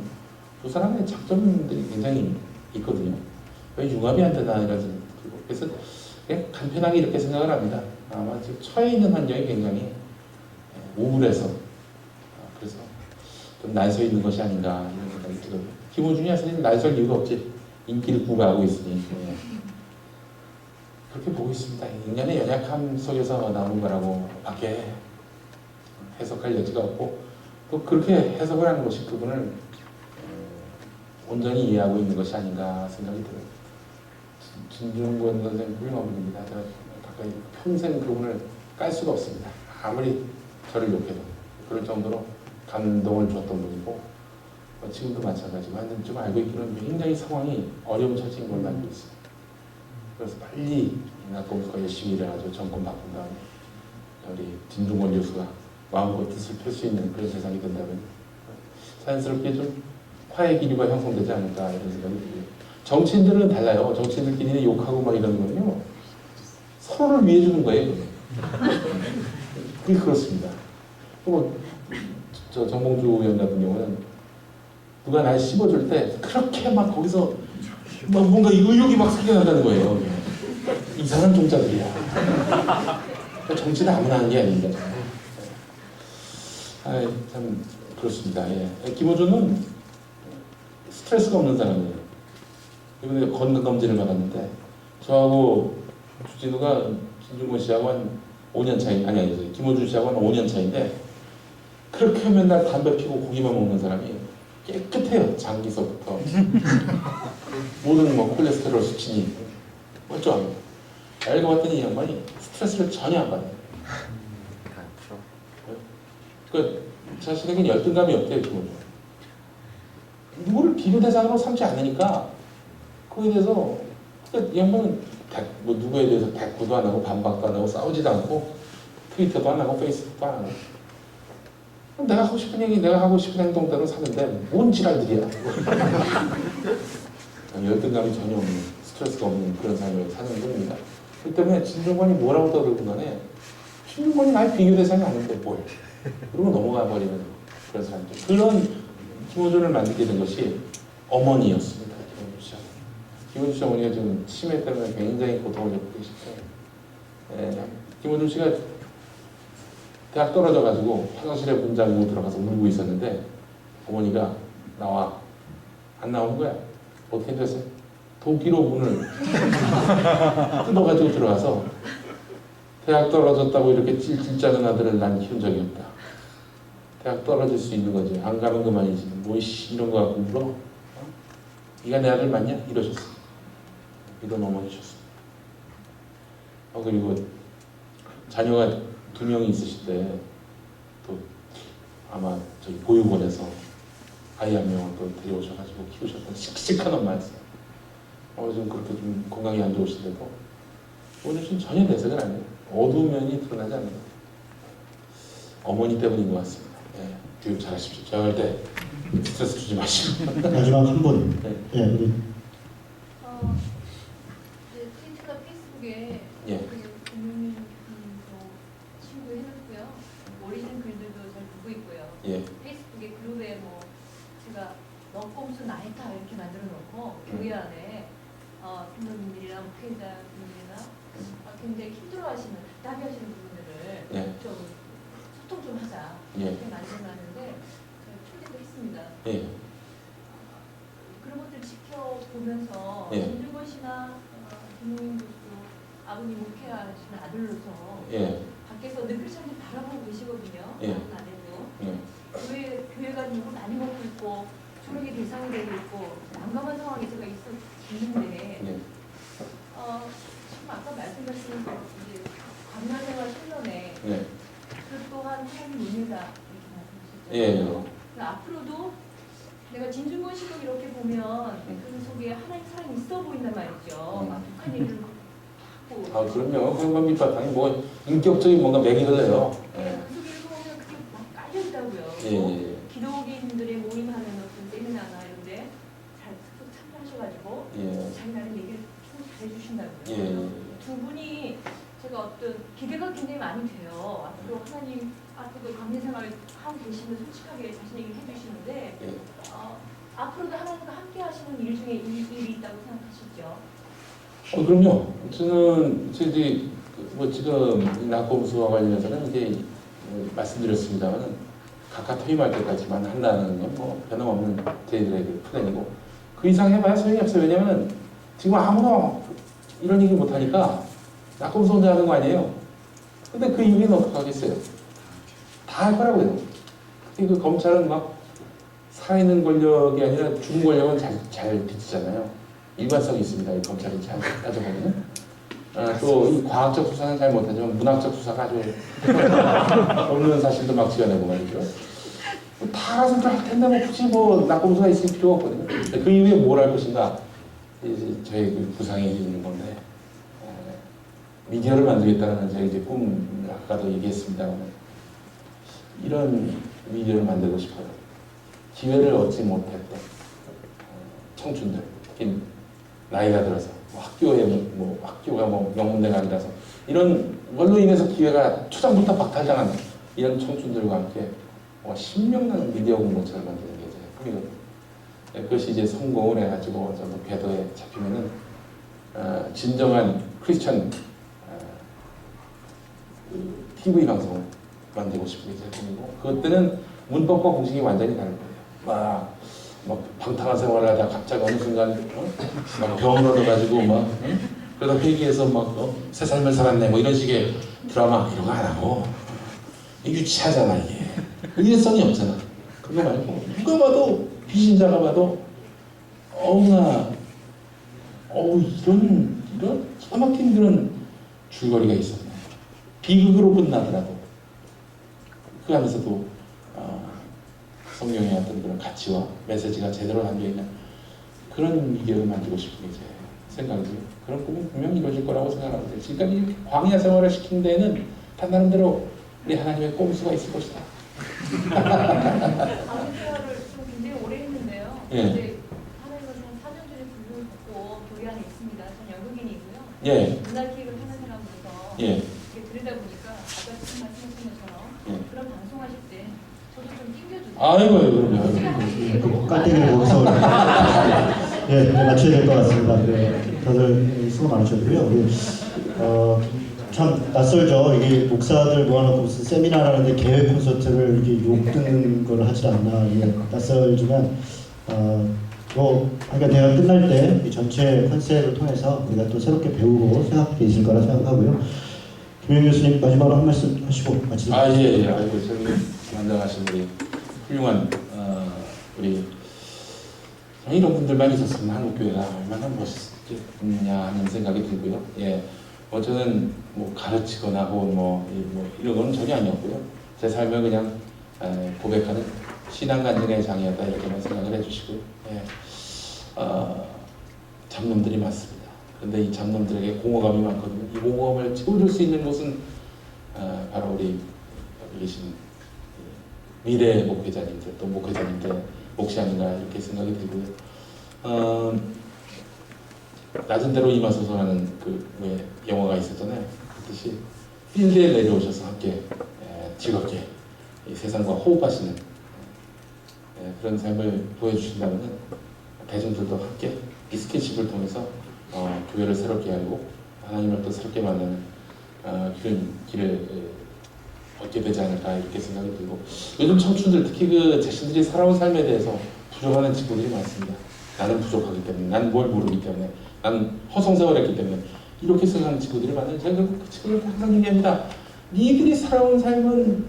두 사람의 장점들이 굉장히 있거든요. 왜 융합이 안 되나 이런 생각이 들고 그래서 그냥 간편하게 이렇게 생각을 합니다. 아마 지금 처해 있는 환경이 굉장히 우울해서 그래서 좀 날서 있는 것이 아닌가 이런 생각이 들어요. 김호준이야 사실 날설 이유가 없지. 인기를 구가하고 있으니 그렇게 보고 있습니다. 인간의 연약함 속에서 나오는 거라고 밖에 해석할 여지가 없고 또 그렇게 해석을 하는 것이 그분을 온전히 이해하고 있는 것이 아닌가 생각이 들어요. 진중권 선생 훌륭한 분입니다. 제가 가까이 평생 그분을 깔 수가 없습니다. 아무리 저를 욕해도 그럴 정도로 감동을 줬던 분이고 지금도 마찬가지고 하여튼 좀 알고 있기로는 굉장히 상황이 어려운 처지인 걸로 알고 있어요. 그래서 빨리 낙검수가 열심히 일해가지고 정권 바꾼 다음에 우리 진중권 교수가 마음껏 뜻을 펼 수 있는 그런 세상이 된다면 자연스럽게 좀 화해 기류가 형성되지 않을까 이런 생각이 들고요. 정치인들은 달라요. 정치인들끼리는 욕하고 막 이러는 거는요. 서로를 위해 주는 거예요. 그게 그렇습니다. 또 저 정봉주 의원 같은 경우는 누가 날 씹어줄 때 그렇게 막 거기서 막 뭔가 의욕이 막 생겨난다는 거예요. 이상한 종자들이야. 정치는 아무나 하는 게 아닙니다. 참 그렇습니다. 예. 김호준은 스트레스가 없는 사람이에요. 이번에 건강검진을 받았는데 저하고 주진우가 진중권 씨하고 한 5년 차이, 아니 김호준 씨하고 한 5년 차인데 그렇게 맨날 담배 피고 고기만 먹는 사람이 깨끗해요. 장기서부터 모든 뭐 콜레스테롤 수치니 멀쩡합니다. 알고 봤더니 이 양반이 스트레스를 전혀 안 받아요. 그 자신에겐 열등감이 없대요. 김호준. 누구를 비교 대상으로 삼지 않으니까 그거에 대해서 이 양반은 뭐 누구에 대해서 대꾸도 안 하고 반박도 안 하고 싸우지도 않고 트위터도 안 하고 페이스북도 안 하고 내가 하고 싶은 얘기 내가 하고 싶은 행동대로 사는데 뭔 지랄들이야. 열등감이 전혀 없는 스트레스가 없는 그런 삶을 사는 분입니다. 그렇기 때문에 진중권이 뭐라고 떠들든 간에 진중권이 나의 비교 대상이 아닌데 뭘 그러고 넘어가 버리는 그런 사람들. 그런 김호준을 만들게 된 것이 어머니였습니다. 김호준 씨. 김호준 씨 어머니가 지금 치매 때문에 굉장히 고통을 겪고 계신데 김호준 씨가 대학 떨어져가지고 화장실에 문 잠그고 들어가서 울고 있었는데 어머니가 나와. 안 나오는 거야. 어떻게 됐어요? 도끼로 문을 뜯어가지고 들어가서 대학 떨어졌다고 이렇게 찔찔 짜는 아들을 난 키운 적이 없다. 대학 떨어질 수 있는 거지. 안 가면 그만이지. 뭐 이런 거 갖고 울어? 어? 네가 내 아들 맞냐? 이러셨어. 이런 어머니셨어. 그리고 자녀가 2명이 있으실 때 또 아마 저기 보육원에서 아이 한 명을 또 데려오셔가지고 키우셨던 씩씩한 엄마였어요. 좀 그렇게 좀 건강이 안 좋으신데도 오늘 좀 전혀 내색은 아니에요. 어두운 면이 드러나지 않는 거예요. 어머니 때문인 것 같습니다. 예, 교육 잘하십시오. 제가 할 때 스트레스 주지 마시고. 마지막 한 분. 네. 예, 우리 이제 트위터나 페이스북에 예. 부모님 친구 해놓고요. 올리는 글들도 잘 보고 있고요. 예. 페이스북에 그룹에 뭐 제가 너꼼수 나이타 이렇게 만들어 놓고 교회 안에 부모님들이랑 목회자분들이나 굉장히 힘들어하시는 답답해하시는 부분들을 예. 좀 소통 좀 하자 예. 이렇게 만들어놨는데 제가 초대도 했습니다. 예. 그런 것들 지켜보면서 예. 김준권 씨나 김용인 교수 아버님 목회하시는 아들로서 예. 밖에서 늘 그렇게 바라보고 계시거든요. 예. 다른 아내도 예. 교회가 누구 많이 먹고 있고 초록의 대상이 되고 있고 난감한 상황에 제가 있는데 예. 지금 아까 말씀하신 이제 관련생활 10년에 예. 그 또한 삶이 논의다 이렇게 말씀하셨죠. 예. 앞으로도 내가 진중권 씨도 이렇게 보면 그 속에 하나님 사랑이 있어 보인단 말이죠. 막 독한 얘기를 막 하고. 그럼요. 그건 밑바탕이 뭐 인격적인 뭔가 맥이 흘러요. 네, 그 속에 보면 그게 막 깔려 있다고요. 예. 기독인들의 모임하는 어떤 세미나나 이런데 잘 참여하셔가지고 예. 자기 나름 얘기를 좀 잘해주신다고요. 예. 두 분이 제가 어떤 기대가 굉장히 많이 돼요. 앞으로 하나님 앞으로 관계생활을 하고 계시면 솔직하게 자신 얘기를 해주시는데 예. 앞으로도 하나님과 함께 하시는 일 중에 일이 있다고 생각하시죠? 그럼요. 저는 이제 뭐 지금 낙검수와 관련해서는 이제 말씀드렸습니다만 각각 퇴임할 때까지만 한다는 건 뭐 변함없는 저희들의 플랜이고 그 이상 해봐야 소용이 없어요. 왜냐면 지금 아무나 이런 얘기 못하니까 낙검수 혼자 하는 거 아니에요. 근데 그 이후에는 어떻게 하겠어요? 다 할 거라고요. 특히 그 검찰은 막 살아있는 권력이 아니라 죽은 권력은 잘 비치잖아요. 일관성이 있습니다. 이 검찰이 잘 따져보면. 또 이 과학적 수사는 잘 못하지만 문학적 수사가 아주 없는 사실도 막 지어내고 말이죠. 다 알아서 할 텐데 뭐 굳이 뭐 낙검수가 있을 필요가 없거든요. 그 이후에 뭘 할 것인가 이제 저희 그 구상이 있는 건데 미디어를 만들겠다는 저희 이제 꿈 아까도 얘기했습니다만 이런 미디어를 만들고 싶어요. 기회를 얻지 못했던 청춘들, 특히 나이가 들어서 학교가 명문대가 아니라서 이런 걸로 인해서 기회가 초장부터 박탈당한 이런 청춘들과 함께 10명간 미디어 공동체를 만드는 게 제 꿈이거든요. 그것이 이제 성공을 해가지고 저도 궤도에 잡히면은 진정한 크리스천 TV 방송 만들고 싶은 게 제 꿈이고 그때는 문법과 공식이 완전히 다른 거예요. 막 방탕한 생활을 하다가 갑자기 어느 순간 막 병을 얻어가지고 막 그러다 회의에서 막 새 삶을 살았네 뭐 이런 식의 드라마 이런 거 안 하고 유치하잖아 이게 의외성이 없잖아. 그거 말고 누가 봐도 비신자가 봐도 이런 기가 막힌 그런 줄거리가 있었네. 비극으로 끝나더라도 그 안에서도 성경의 어떤 그런 가치와 메시지가 제대로 담겨있는 그런 미디어를 만들고 싶은 게 제 생각이고요. 그런 꿈은 분명히 이루어질 거라고 생각합니다. 지금까지 이렇게 광야 생활을 시킨 데에는 단 나름대로 우리 하나님의 꼼수가 있을 것이다. 광야 생활을 좀 굉장히 오래 했는데요. 예. 이제 하나님은 사전주의 분류를 받고 교회 안에 있습니다. 전 영국인이고요. 예. 문화기획을 하는 사람으로서 예. 이렇게 들으다 보니까 아까 말씀하신 것처럼 예. 그런 방송하실 때 저도 좀 띵겨주세요. 아이고. 깔때기를 거기서 네, 맞춰야 될 것 같습니다. 네, 다들 수고 많으셨고요. 참 낯설죠. 이게 목사들 모아놓고 무슨 세미나라는데 계획 콘서트를 이렇게 욕 듣는 걸 하지 않나 이게 낯설지만 그러니까 대학 끝날 때 이 전체 컨셉을 통해서 우리가 또 새롭게 배우고 생각해 있을 거라 생각하고요. 김영 교수님 마지막으로 한 말씀 하시고 마치도록 예. 아이고 저기 만장하신 우리 훌륭한 우리 이런 분들만 있었으면 한국 교회가 얼마나 멋있겠냐 하는 생각이 들고요. 예, 저는 가르치거나 혹은 이런 건 전혀 아니었고요. 제 삶을 그냥 고백하는 신앙 간증의 장이었다 이렇게만 생각을 해주시고요. 예, 잡놈들이 많습니다. 그런데 이 잡놈들에게 공허감이 많거든요. 이 공허감을 채워줄 수 있는 곳은 바로 우리 여기 계신 미래 목회자님들 또 목회자님들 몫이 아닌가 이렇게 생각이 들고요. 낮은 대로 임하소서라는 왜 영화가 있었잖아요. 그렇듯이 필드에 내려오셔서 함께 즐겁게 이 세상과 호흡하시는 그런 삶을 보여주신다면 대중들도 함께 이 스킨십을 통해서 교회를 새롭게 알고 하나님을 또 새롭게 만나는 길을 얻게 되지 않을까 이렇게 생각이 들고 요즘 청춘들 특히 자신들이 살아온 삶에 대해서 부족하는 친구들이 많습니다. 나는 부족하기 때문에, 나는 뭘 모르기 때문에, 나는 허송세월했기 때문에 이렇게 생각하는 친구들이 많아요. 제가 그 친구들한테 항상 얘기합니다. 니들이 살아온 삶은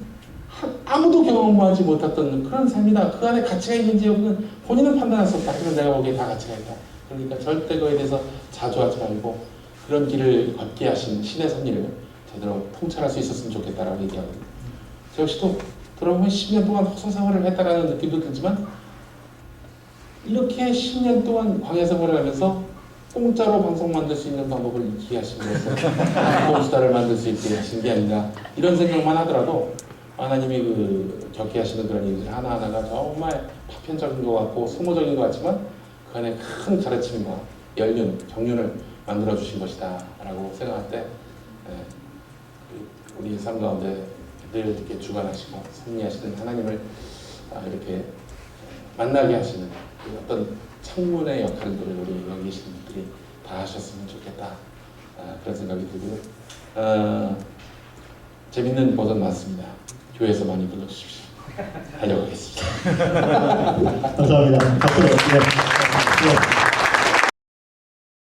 아무도 경험하지 못했던 그런 삶이다. 그 안에 가치가 있는지 여부는 본인은 판단할 수 없다. 그런 내가 보기에 다 가치가 있다. 그러니까 절대 그에 대해서 자조하지 말고 그런 길을 걷게 하신 신의 섭리를 제대로 통찰할 수 있었으면 좋겠다라고 얘기하거든요. 저 역시도 돌아보면 10년 동안 허송생활을 했다라는 느낌도 들지만 이렇게 10년 동안 광야 생활을 하면서 공짜로 방송 만들 수 있는 방법을 이해하심으로써 공수다를 만들 수 있게 하신 게 아닌가 이런 생각만 하더라도 하나님이 겪게 하시는 그런 일들 하나하나가 정말 파편적인 것 같고 소모적인 것 같지만 그 안에 큰 가르침과 연륜, 경륜을 만들어 주신 것이다 라고 생각할 때 우리 삶 가운데 늘 이렇게 주관하시고 섭리하시는 하나님을 이렇게 만나게 하시는 어떤 창문의 역할들을 우리 여기 계신 분들이 다 하셨으면 좋겠다 그런 생각이 들고요. 재밌는 버전 많습니다. 교회에서 많이 불러주십시오. 달려가겠습니다. 감사합니다. 박수로. 네.